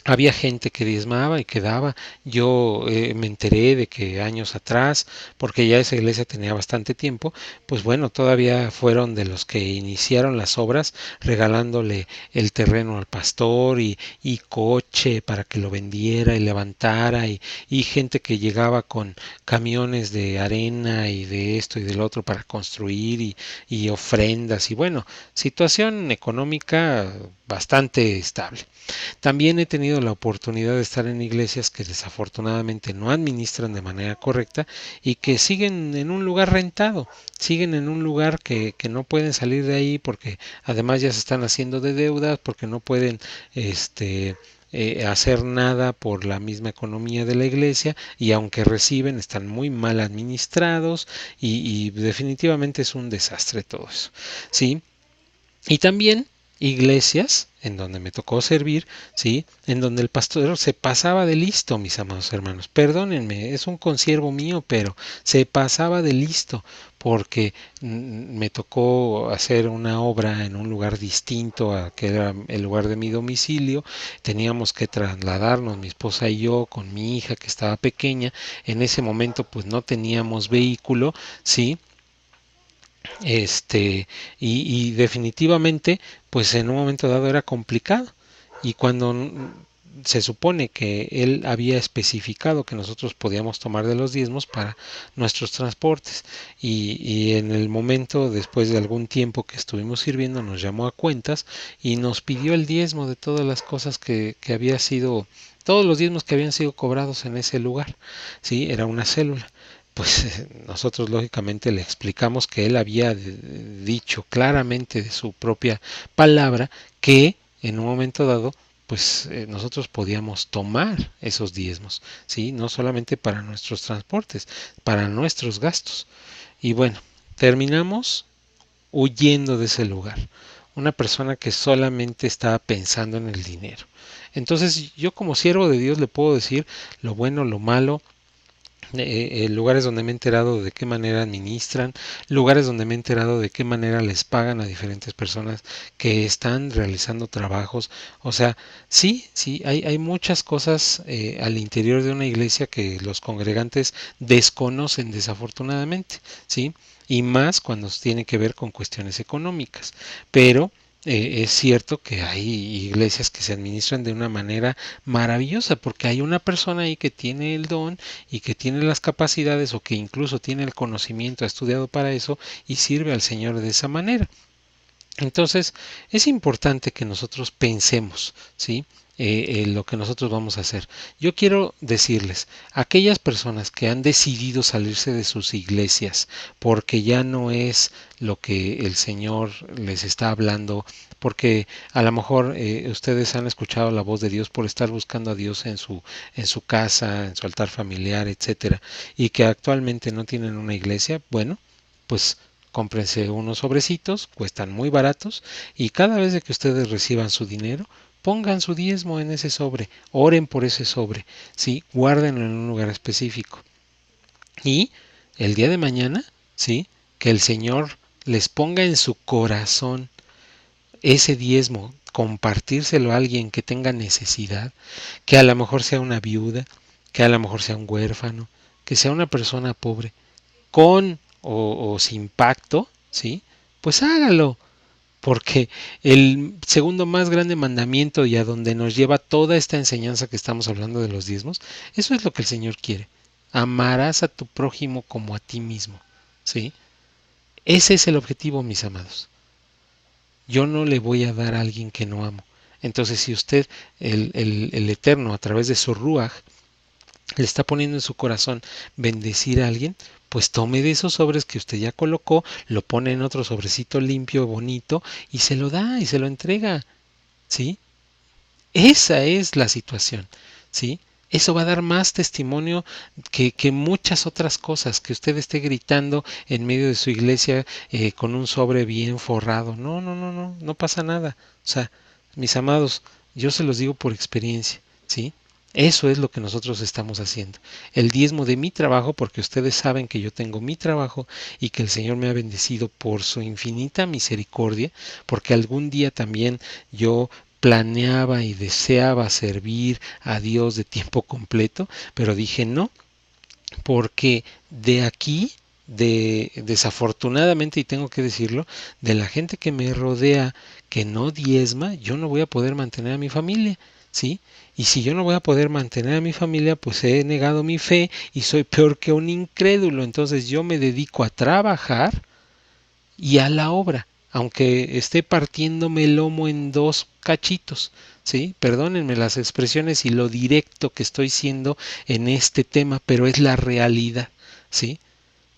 había gente que diezmaba y que daba. Yo me enteré de que años atrás, porque ya esa iglesia tenía bastante tiempo, pues bueno, todavía fueron de los que iniciaron las obras regalándole el terreno al pastor y coche para que lo vendiera y levantara y gente que llegaba con camiones de arena y de esto y del otro para construir y ofrendas y bueno, situación económica bastante estable. También he tenido la oportunidad de estar en iglesias que desafortunadamente no administran de manera correcta y que siguen en un lugar rentado, siguen en un lugar que no pueden salir de ahí porque además ya se están haciendo de deudas, porque no pueden hacer nada por la misma economía de la iglesia y aunque reciben están muy mal administrados y definitivamente es un desastre todo eso. ¿Sí? Y también iglesias en donde me tocó servir, ¿sí? En donde el pastor se pasaba de listo, mis amados hermanos. Perdónenme, es un consiervo mío, pero se pasaba de listo porque me tocó hacer una obra en un lugar distinto a que era el lugar de mi domicilio. Teníamos que trasladarnos, mi esposa y yo, con mi hija que estaba pequeña. En ese momento, pues no teníamos vehículo, ¿sí? Y definitivamente, pues en un momento dado era complicado. Y cuando se supone que él había especificado que nosotros podíamos tomar de los diezmos para nuestros transportes. Y en el momento, después de algún tiempo que estuvimos sirviendo, nos llamó a cuentas y nos pidió el diezmo de todas las cosas que había sido, todos los diezmos que habían sido cobrados en ese lugar. Sí, era una célula. Pues nosotros lógicamente le explicamos que él había dicho claramente de su propia palabra que en un momento dado pues nosotros podíamos tomar esos diezmos, ¿sí? No solamente para nuestros transportes, para nuestros gastos. Y bueno, terminamos huyendo de ese lugar. Una persona que solamente estaba pensando en el dinero. Entonces yo como siervo de Dios le puedo decir lo bueno, lo malo, lugares donde me he enterado de qué manera administran, lugares donde me he enterado de qué manera les pagan a diferentes personas que están realizando trabajos. O sea, sí, sí, hay muchas cosas al interior de una iglesia que los congregantes desconocen desafortunadamente, ¿sí? Y más cuando tiene que ver con cuestiones económicas. Pero es cierto que hay iglesias que se administran de una manera maravillosa porque hay una persona ahí que tiene el don y que tiene las capacidades o que incluso tiene el conocimiento, ha estudiado para eso y sirve al Señor de esa manera. Entonces, es importante que nosotros pensemos, ¿sí? Lo que nosotros vamos a hacer. Yo quiero decirles, aquellas personas que han decidido salirse de sus iglesias porque ya no es lo que el Señor les está hablando, porque a lo mejor ustedes han escuchado la voz de Dios por estar buscando a Dios en su casa, en su altar familiar, etcétera, y que actualmente no tienen una iglesia, bueno, pues cómprense unos sobrecitos, cuestan muy baratos y cada vez de que ustedes reciban su dinero, pongan su diezmo en ese sobre, oren por ese sobre, sí, guárdenlo en un lugar específico. Y el día de mañana, sí, que el Señor les ponga en su corazón ese diezmo, compartírselo a alguien que tenga necesidad, que a lo mejor sea una viuda, que a lo mejor sea un huérfano, que sea una persona pobre, con o sin pacto, ¿sí? Pues hágalo, porque el segundo más grande mandamiento y a donde nos lleva toda esta enseñanza que estamos hablando de los diezmos, eso es lo que el Señor quiere. Amarás a tu prójimo como a ti mismo, ¿sí? Ese es el objetivo, mis amados. Yo no le voy a dar a alguien que no amo. Entonces, si usted, el Eterno, a través de su Ruach, le está poniendo en su corazón bendecir a alguien, pues tome de esos sobres que usted ya colocó, lo pone en otro sobrecito limpio, bonito, y se lo da y se lo entrega, ¿sí? Esa es la situación, ¿sí? Eso va a dar más testimonio que muchas otras cosas, que usted esté gritando en medio de su iglesia con un sobre bien forrado. No, no, no, no, no pasa nada. O sea, mis amados, yo se los digo por experiencia, ¿sí? Eso es lo que nosotros estamos haciendo. El diezmo de mi trabajo, porque ustedes saben que yo tengo mi trabajo y que el Señor me ha bendecido por su infinita misericordia, porque algún día también yo planeaba y deseaba servir a Dios de tiempo completo, pero dije no, porque de aquí, desafortunadamente, y tengo que decirlo, de la gente que me rodea que no diezma, yo no voy a poder mantener a mi familia, ¿sí? Y si yo no voy a poder mantener a mi familia, pues he negado mi fe y soy peor que un incrédulo. Entonces yo me dedico a trabajar y a la obra, aunque esté partiéndome el lomo en dos cachitos, ¿sí? Perdónenme las expresiones y lo directo que estoy siendo en este tema, pero es la realidad, ¿sí?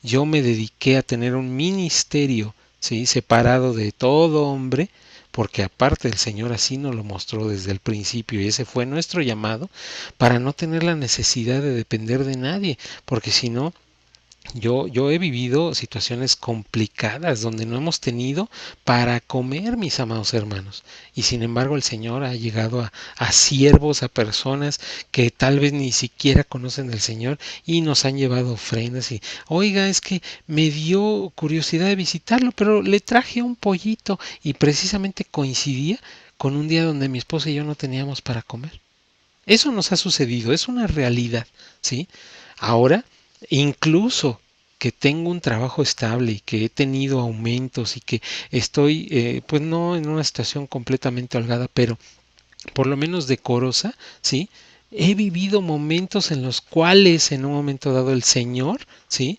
Yo me dediqué a tener un ministerio, ¿sí? Separado de todo hombre, porque aparte el Señor así nos lo mostró desde el principio y ese fue nuestro llamado para no tener la necesidad de depender de nadie, porque si no, yo he vivido situaciones complicadas donde no hemos tenido para comer, mis amados hermanos. Y sin embargo el Señor ha llegado a siervos, a personas que tal vez ni siquiera conocen al Señor y nos han llevado ofrendas y, oiga, es que me dio curiosidad de visitarlo, pero le traje un pollito y precisamente coincidía con un día donde mi esposa y yo no teníamos para comer. Eso nos ha sucedido, es una realidad, ¿sí? Ahora, incluso que tengo un trabajo estable y que he tenido aumentos y que estoy, pues no en una situación completamente holgada, pero por lo menos decorosa, ¿sí? He vivido momentos en los cuales en un momento dado el Señor, ¿sí?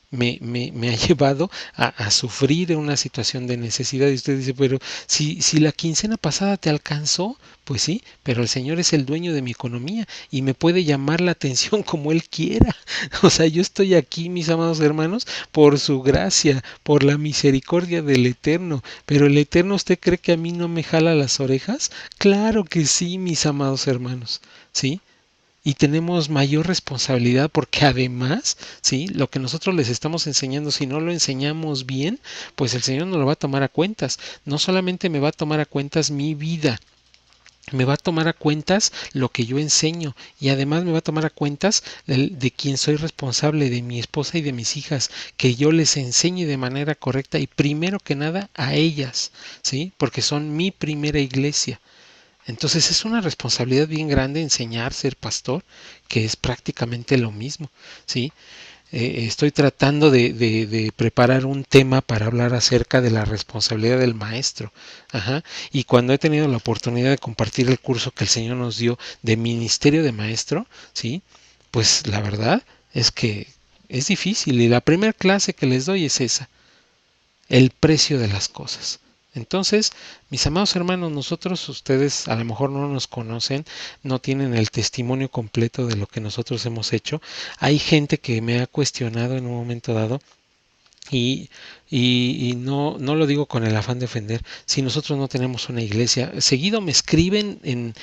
Me ha llevado a sufrir una situación de necesidad y usted dice, pero si la quincena pasada te alcanzó, pues sí, pero el Señor es el dueño de mi economía y me puede llamar la atención como Él quiera. O sea, yo estoy aquí, mis amados hermanos, por su gracia, por la misericordia del Eterno. Pero el Eterno, ¿usted cree que a mí no me jala las orejas? Claro que sí, mis amados hermanos, ¿sí? Y tenemos mayor responsabilidad porque además, ¿sí? Lo que nosotros les estamos enseñando, si no lo enseñamos bien, pues el Señor nos lo va a tomar a cuentas. No solamente me va a tomar a cuentas mi vida, me va a tomar a cuentas lo que yo enseño y además me va a tomar a cuentas de quien soy responsable, de mi esposa y de mis hijas, que yo les enseñe de manera correcta y primero que nada a ellas, ¿sí? Porque son mi primera iglesia. Entonces es una responsabilidad bien grande enseñar, ser pastor, que es prácticamente lo mismo, ¿sí? Estoy tratando de preparar un tema para hablar acerca de la responsabilidad del maestro. Ajá. Y cuando he tenido la oportunidad de compartir el curso que el Señor nos dio de ministerio de maestro, ¿sí? Pues la verdad es que es difícil y la primera clase que les doy es esa, el precio de las cosas. Entonces, mis amados hermanos, nosotros, ustedes a lo mejor no nos conocen, no tienen el testimonio completo de lo que nosotros hemos hecho. Hay gente que me ha cuestionado en un momento dado y, y no lo digo con el afán de ofender, si nosotros no tenemos una iglesia, seguido me escriben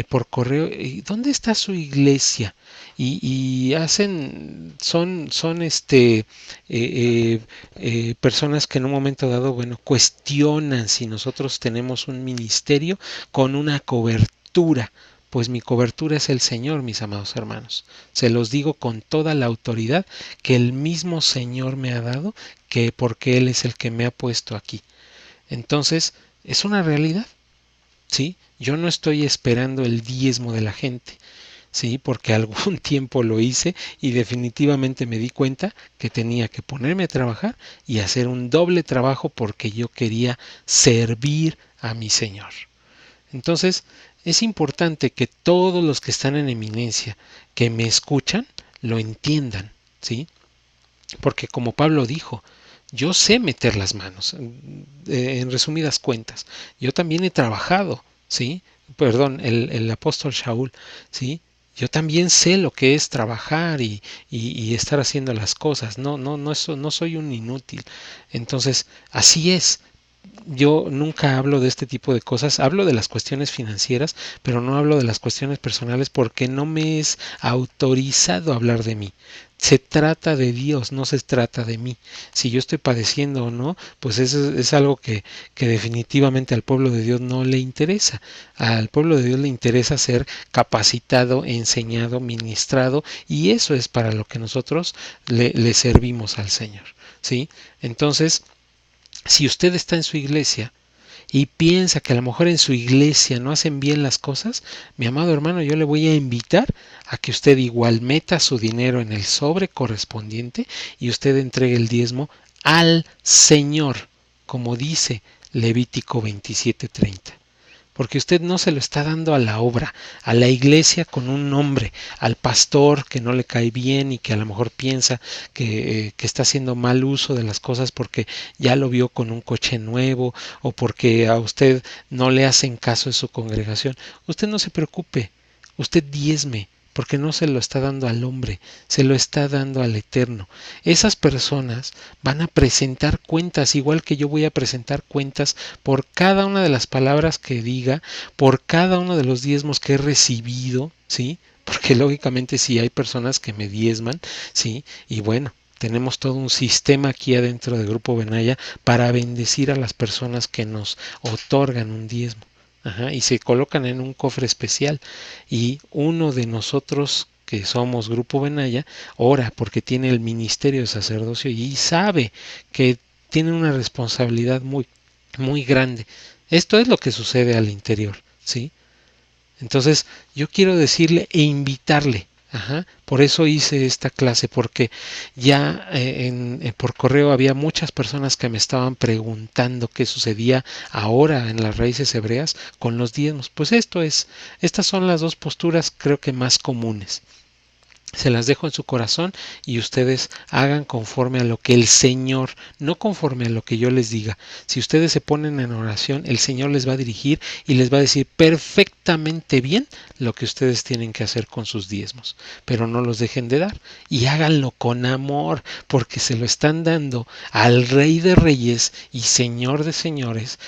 por correo, ¿dónde está su iglesia? Y hacen, son personas que en un momento dado, bueno, cuestionan si nosotros tenemos un ministerio con una cobertura. Pues mi cobertura es el Señor, mis amados hermanos. Se los digo con toda la autoridad que el mismo Señor me ha dado, que porque Él es el que me ha puesto aquí. Entonces, es una realidad, ¿sí? Yo no estoy esperando el diezmo de la gente, ¿sí? Porque algún tiempo lo hice y definitivamente me di cuenta que tenía que ponerme a trabajar y hacer un doble trabajo porque yo quería servir a mi Señor. Entonces, es importante que todos los que están en eminencia, que me escuchan, lo entiendan, ¿sí? Porque como Pablo dijo, yo sé meter las manos, en resumidas cuentas, yo también he trabajado, ¿sí? Perdón, el apóstol Shaul, ¿sí? Yo también sé lo que es trabajar y estar haciendo las cosas, no soy un inútil. Entonces, así es, yo nunca hablo de este tipo de cosas, hablo de las cuestiones financieras, pero no hablo de las cuestiones personales porque no me es autorizado hablar de mí. Se trata de Dios, no se trata de mí. Si yo estoy padeciendo o no, pues eso es algo que definitivamente al pueblo de Dios no le interesa. Al pueblo de Dios le interesa ser capacitado, enseñado, ministrado, y eso es para lo que nosotros le servimos al Señor. ¿Sí? Entonces, si usted está en su iglesia y piensa que a lo mejor en su iglesia no hacen bien las cosas, mi amado hermano, yo le voy a invitar a que usted igual meta su dinero en el sobre correspondiente y usted entregue el diezmo al Señor, como dice Levítico 27:30. Porque usted no se lo está dando a la obra, a la iglesia con un nombre, al pastor que no le cae bien y que a lo mejor piensa que está haciendo mal uso de las cosas porque ya lo vio con un coche nuevo o porque a usted no le hacen caso en su congregación. Usted no se preocupe, usted diezme, porque no se lo está dando al hombre, se lo está dando al Eterno. Esas personas van a presentar cuentas, igual que yo voy a presentar cuentas por cada una de las palabras que diga, por cada uno de los diezmos que he recibido, ¿sí? Porque lógicamente sí hay personas que me diezman, ¿sí? Y bueno, tenemos todo un sistema aquí adentro del Grupo Benaya para bendecir a las personas que nos otorgan un diezmo. Ajá, y se colocan en un cofre especial y uno de nosotros que somos Grupo Benaya ora porque tiene el ministerio de sacerdocio y sabe que tiene una responsabilidad muy grande. Esto es lo que sucede al interior, ¿sí? Entonces, yo quiero decirle e invitarle, ajá, por eso hice esta clase, porque ya por correo había muchas personas que me estaban preguntando qué sucedía ahora en las raíces hebreas con los diezmos. Pues estas son las dos posturas creo que más comunes. Se las dejo en su corazón y ustedes hagan conforme a lo que el Señor, no conforme a lo que yo les diga. Si ustedes se ponen en oración, el Señor les va a dirigir y les va a decir perfectamente bien lo que ustedes tienen que hacer con sus diezmos. Pero no los dejen de dar y háganlo con amor, porque se lo están dando al Rey de Reyes y Señor de Señores,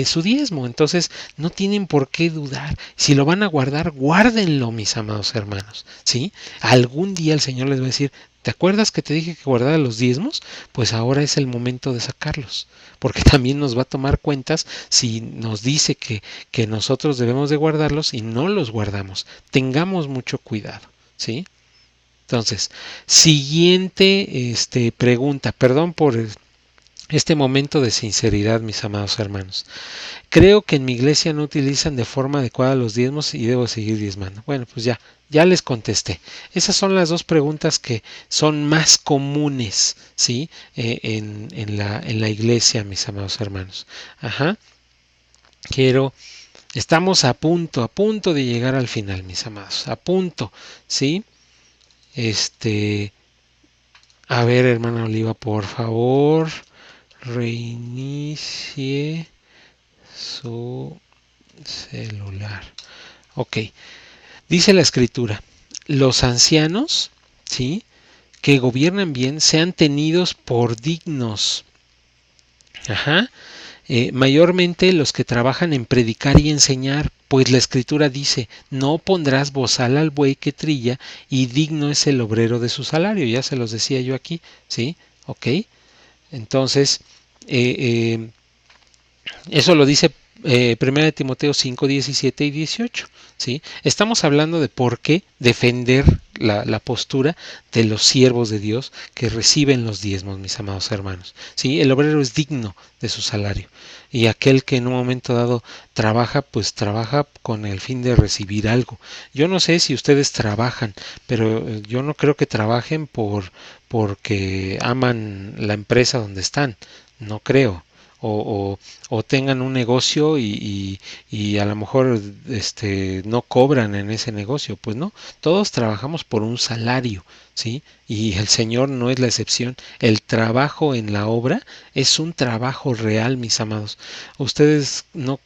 su diezmo. Entonces no tienen por qué dudar. Si lo van a guardar, guárdenlo, mis amados hermanos, ¿sí? Al algún día el Señor les va a decir, ¿te acuerdas que te dije que guardara los diezmos? Pues ahora es el momento de sacarlos, porque también nos va a tomar cuentas si nos dice que nosotros debemos de guardarlos y no los guardamos. Tengamos mucho cuidado, ¿sí? Entonces, siguiente pregunta, perdón por este momento de sinceridad, mis amados hermanos. Creo que en mi iglesia no utilizan de forma adecuada los diezmos y debo seguir diezmando. Bueno, pues ya les contesté. Esas son las dos preguntas que son más comunes, ¿sí? En la iglesia, mis amados hermanos. Ajá. Estamos a punto de llegar al final, mis amados. A punto, ¿sí? A ver, hermana Oliva, por favor, reinicie su celular. Ok, dice la escritura, los ancianos, ¿sí?, que gobiernan bien sean tenidos por dignos. Ajá. Mayormente los que trabajan en predicar y enseñar, pues la escritura dice, no pondrás bozal al buey que trilla y digno es el obrero de su salario. Ya se los decía yo aquí, ¿sí? Ok. Entonces, eso lo dice 1 Timoteo 5, 17 y 18. ¿Sí? Estamos hablando de por qué defender la postura de los siervos de Dios que reciben los diezmos, mis amados hermanos. ¿Sí? El obrero es digno de su salario y aquel que en un momento dado trabaja, pues trabaja con el fin de recibir algo. Yo no sé si ustedes trabajan, pero yo no creo que trabajen porque aman la empresa donde están. No creo. O tengan un negocio y a lo mejor no cobran en ese negocio, pues no, todos trabajamos por un salario, ¿sí? Y el Señor no es la excepción. El trabajo en la obra es un trabajo real, mis amados. Ustedes no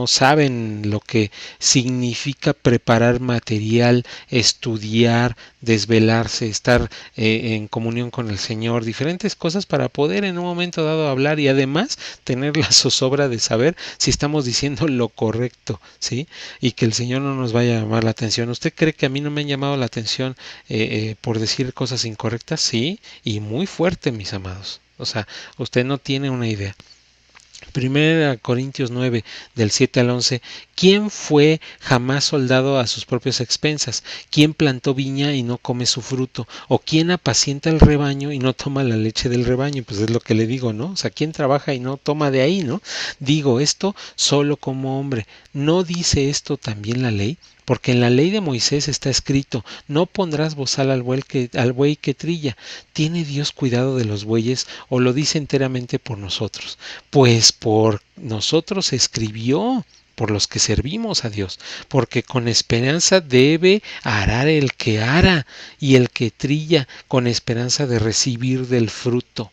saben lo que significa preparar material, estudiar, desvelarse, estar en comunión con el Señor, diferentes cosas para poder en un momento dado hablar y además tener la zozobra de saber si estamos diciendo lo correcto, ¿sí? Y que el Señor no nos vaya a llamar la atención. ¿Usted cree que a mí no me han llamado la atención por decir cosas incorrectas? Sí, y muy fuerte, mis amados. O sea, usted no tiene una idea. 1 Corintios 9, del 7 al 11, ¿quién fue jamás soldado a sus propias expensas? ¿Quién plantó viña y no come su fruto? ¿O quién apacienta el rebaño y no toma la leche del rebaño? Pues es lo que le digo, ¿no? O sea, ¿quién trabaja y no toma de ahí, ¿no? Digo esto solo como hombre. ¿No dice esto también la ley? Porque en la ley de Moisés está escrito, no pondrás bozal al buey que trilla. ¿Tiene Dios cuidado de los bueyes o lo dice enteramente por nosotros? Pues por nosotros escribió, por los que servimos a Dios, porque con esperanza debe arar el que ara y el que trilla con esperanza de recibir del fruto.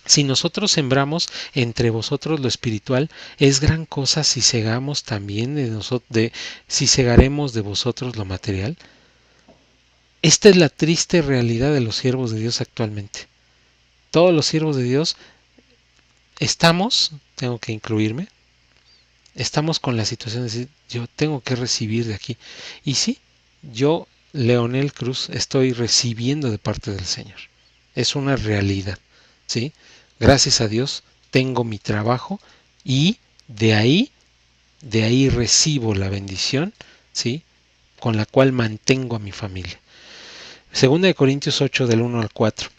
Si nosotros sembramos entre vosotros lo espiritual, es gran cosa si segamos también si segaremos de vosotros lo material. Esta es la triste realidad de los siervos de Dios actualmente. Todos los siervos de Dios tengo que incluirme, estamos con la situación de decir, yo tengo que recibir de aquí. Y sí, yo, Leonel Cruz, estoy recibiendo de parte del Señor. Es una realidad, ¿sí? Gracias a Dios tengo mi trabajo y de ahí recibo la bendición, ¿sí?, con la cual mantengo a mi familia. 2 Corintios 8 del 1 al 4.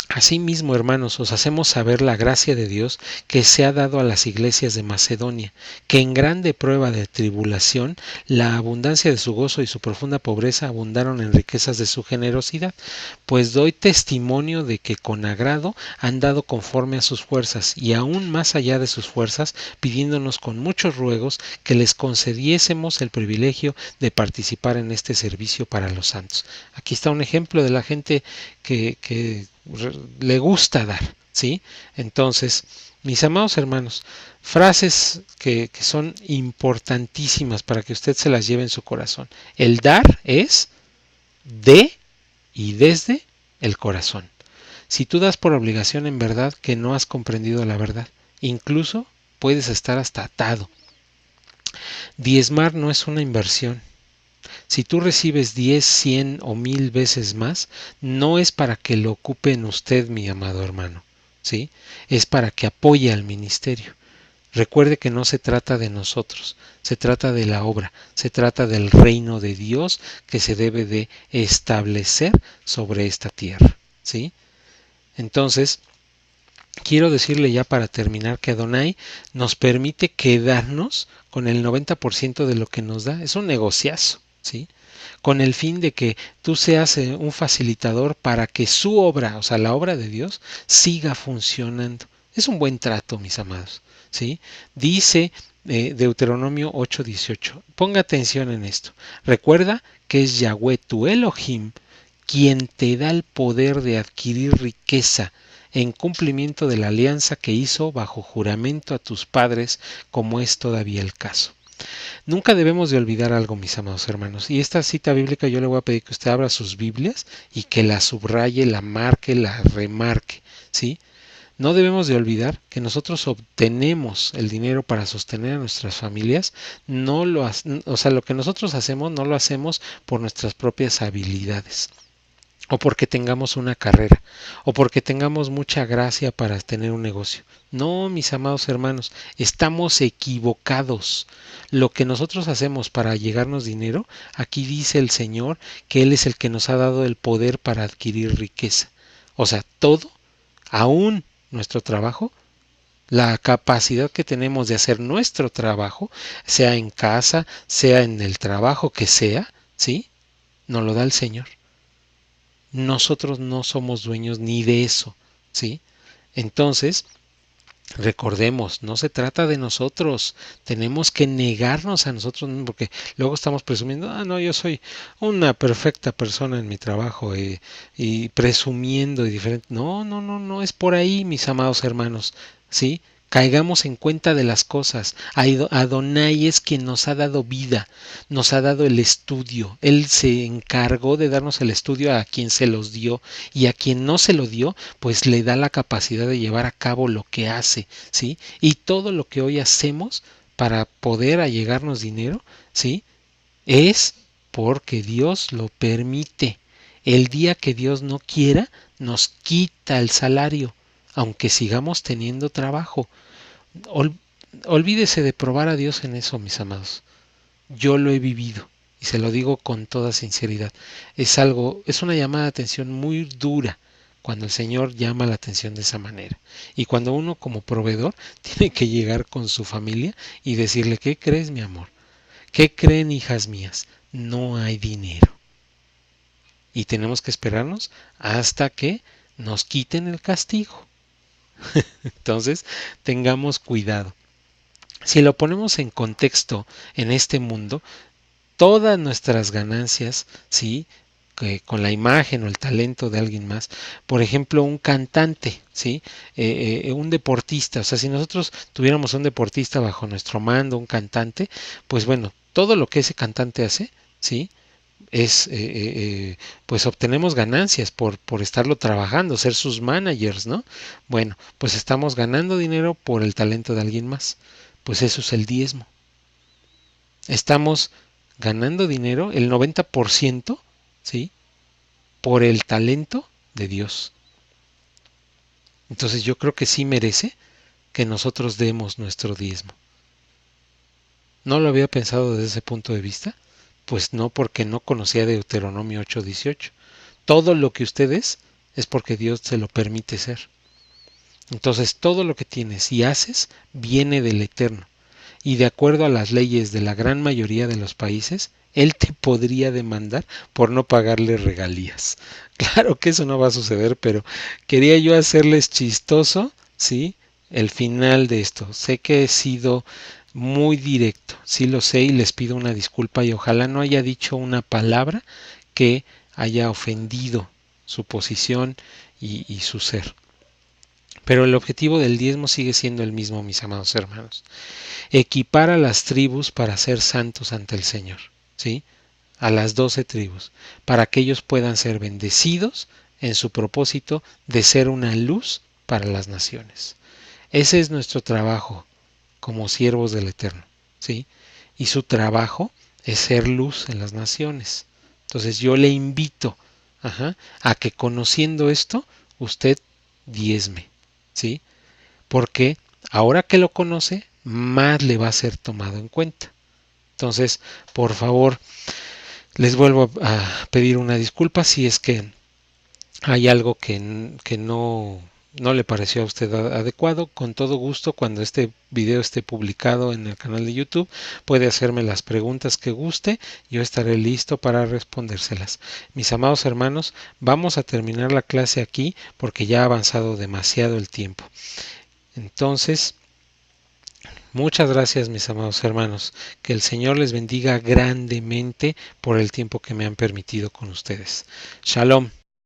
Asimismo, hermanos, os hacemos saber la gracia de Dios que se ha dado a las iglesias de Macedonia, que en grande prueba de tribulación, la abundancia de su gozo y su profunda pobreza abundaron en riquezas de su generosidad. Pues doy testimonio de que con agrado han dado conforme a sus fuerzas, y aún más allá de sus fuerzas, pidiéndonos con muchos ruegos que les concediésemos el privilegio de participar en este servicio para los santos. Aquí está un ejemplo de la gente que le gusta dar, ¿sí? Entonces, mis amados hermanos, frases que son importantísimas para que usted se las lleve en su corazón. El dar es de y desde el corazón. Si tú das por obligación, en verdad que no has comprendido la verdad. Incluso puedes estar hasta atado. Diezmar no es una inversión, Si tú recibes 10, 100 o 1000 veces más, no es para que lo ocupe en usted, mi amado hermano, ¿sí? Es para que apoye al ministerio. Recuerde que no se trata de nosotros, se trata de la obra, se trata del reino de Dios que se debe de establecer sobre esta tierra, ¿sí? Entonces, quiero decirle ya para terminar que Adonai nos permite quedarnos con el 90% de lo que nos da. Es un negociazo, ¿sí? Con el fin de que tú seas un facilitador para que su obra, o sea, la obra de Dios, siga funcionando. Es un buen trato, mis amados, ¿sí? Dice Deuteronomio 8:18. Ponga atención en esto. Recuerda que es Yahweh tu Elohim quien te da el poder de adquirir riqueza en cumplimiento de la alianza que hizo bajo juramento a tus padres, como es todavía el caso. Nunca debemos de olvidar algo, mis amados hermanos, y esta cita bíblica yo le voy a pedir que usted abra sus Biblias y que la subraye, la marque, la remarque, ¿sí? No debemos de olvidar que nosotros obtenemos el dinero para sostener a nuestras familias, no lo, o sea, lo que nosotros hacemos no lo hacemos por nuestras propias habilidades o porque tengamos una carrera, o porque tengamos mucha gracia para tener un negocio. No, mis amados hermanos, estamos equivocados. Lo que nosotros hacemos para llegarnos dinero, aquí dice el Señor que Él es el que nos ha dado el poder para adquirir riqueza. O sea, todo, aún nuestro trabajo, la capacidad que tenemos de hacer nuestro trabajo, sea en casa, sea en el trabajo que sea, ¿sí? Nos lo da el Señor. Nosotros no somos dueños ni de eso, ¿sí? Entonces, recordemos, no se trata de nosotros, tenemos que negarnos a nosotros mismos, porque luego estamos presumiendo, no, yo soy una perfecta persona en mi trabajo y presumiendo y diferente. No, no, no, no es por ahí, mis amados hermanos, ¿sí? Caigamos en cuenta de las cosas. Adonai es quien nos ha dado vida, nos ha dado el estudio. Él se encargó de darnos el estudio a quien se los dio y a quien no se lo dio, pues le da la capacidad de llevar a cabo lo que hace, ¿sí? Y todo lo que hoy hacemos para poder allegarnos dinero, ¿sí? Es porque Dios lo permite. El día que Dios no quiera, nos quita el salario, aunque sigamos teniendo trabajo. Ol- Olvídese de probar a Dios en eso, mis amados. Yo lo he vivido y se lo digo con toda sinceridad. Es una llamada de atención muy dura cuando el Señor llama la atención de esa manera. Y cuando uno como proveedor tiene que llegar con su familia y decirle, ¿qué crees, mi amor? ¿Qué creen, hijas mías? No hay dinero. Y tenemos que esperarnos hasta que nos quiten el castigo. Entonces, tengamos cuidado. Si lo ponemos en contexto en este mundo, todas nuestras ganancias, ¿sí? Que con la imagen o el talento de alguien más, por ejemplo, un cantante, ¿sí? Un deportista, o sea, si nosotros tuviéramos un deportista bajo nuestro mando, un cantante, pues bueno, todo lo que ese cantante hace, ¿sí? Es, pues obtenemos ganancias por estarlo trabajando, ser sus managers, ¿no? Bueno, pues estamos ganando dinero por el talento de alguien más, pues eso es el diezmo. Estamos ganando dinero, el 90%, ¿sí? Por el talento de Dios. Entonces yo creo que sí merece que nosotros demos nuestro diezmo. ¿No lo había pensado desde ese punto de vista? Pues no, porque no conocía Deuteronomio 8:18. Todo lo que usted es porque Dios se lo permite ser. Entonces todo lo que tienes y haces viene del Eterno. Y de acuerdo a las leyes de la gran mayoría de los países, él te podría demandar por no pagarle regalías. Claro que eso no va a suceder, pero quería yo hacerles chistoso, ¿sí? El final de esto. Sé que he sido muy directo, sí lo sé y les pido una disculpa y ojalá no haya dicho una palabra que haya ofendido su posición y su ser. Pero el objetivo del diezmo sigue siendo el mismo, mis amados hermanos. Equipar a las tribus para ser santos ante el Señor, ¿sí? A las 12 tribus, para que ellos puedan ser bendecidos en su propósito de ser una luz para las naciones. Ese es nuestro trabajo como siervos del Eterno, ¿sí? Y su trabajo es ser luz en las naciones. Entonces yo le invito, a que conociendo esto, usted diezme, ¿sí? Porque ahora que lo conoce, más le va a ser tomado en cuenta. Entonces, por favor, les vuelvo a pedir una disculpa si es que hay algo que no le pareció a usted adecuado. Con todo gusto, cuando este video esté publicado en el canal de YouTube, puede hacerme las preguntas que guste. Yo estaré listo para respondérselas. Mis amados hermanos, vamos a terminar la clase aquí porque ya ha avanzado demasiado el tiempo. Entonces, muchas gracias, mis amados hermanos. Que el Señor les bendiga grandemente por el tiempo que me han permitido con ustedes. Shalom.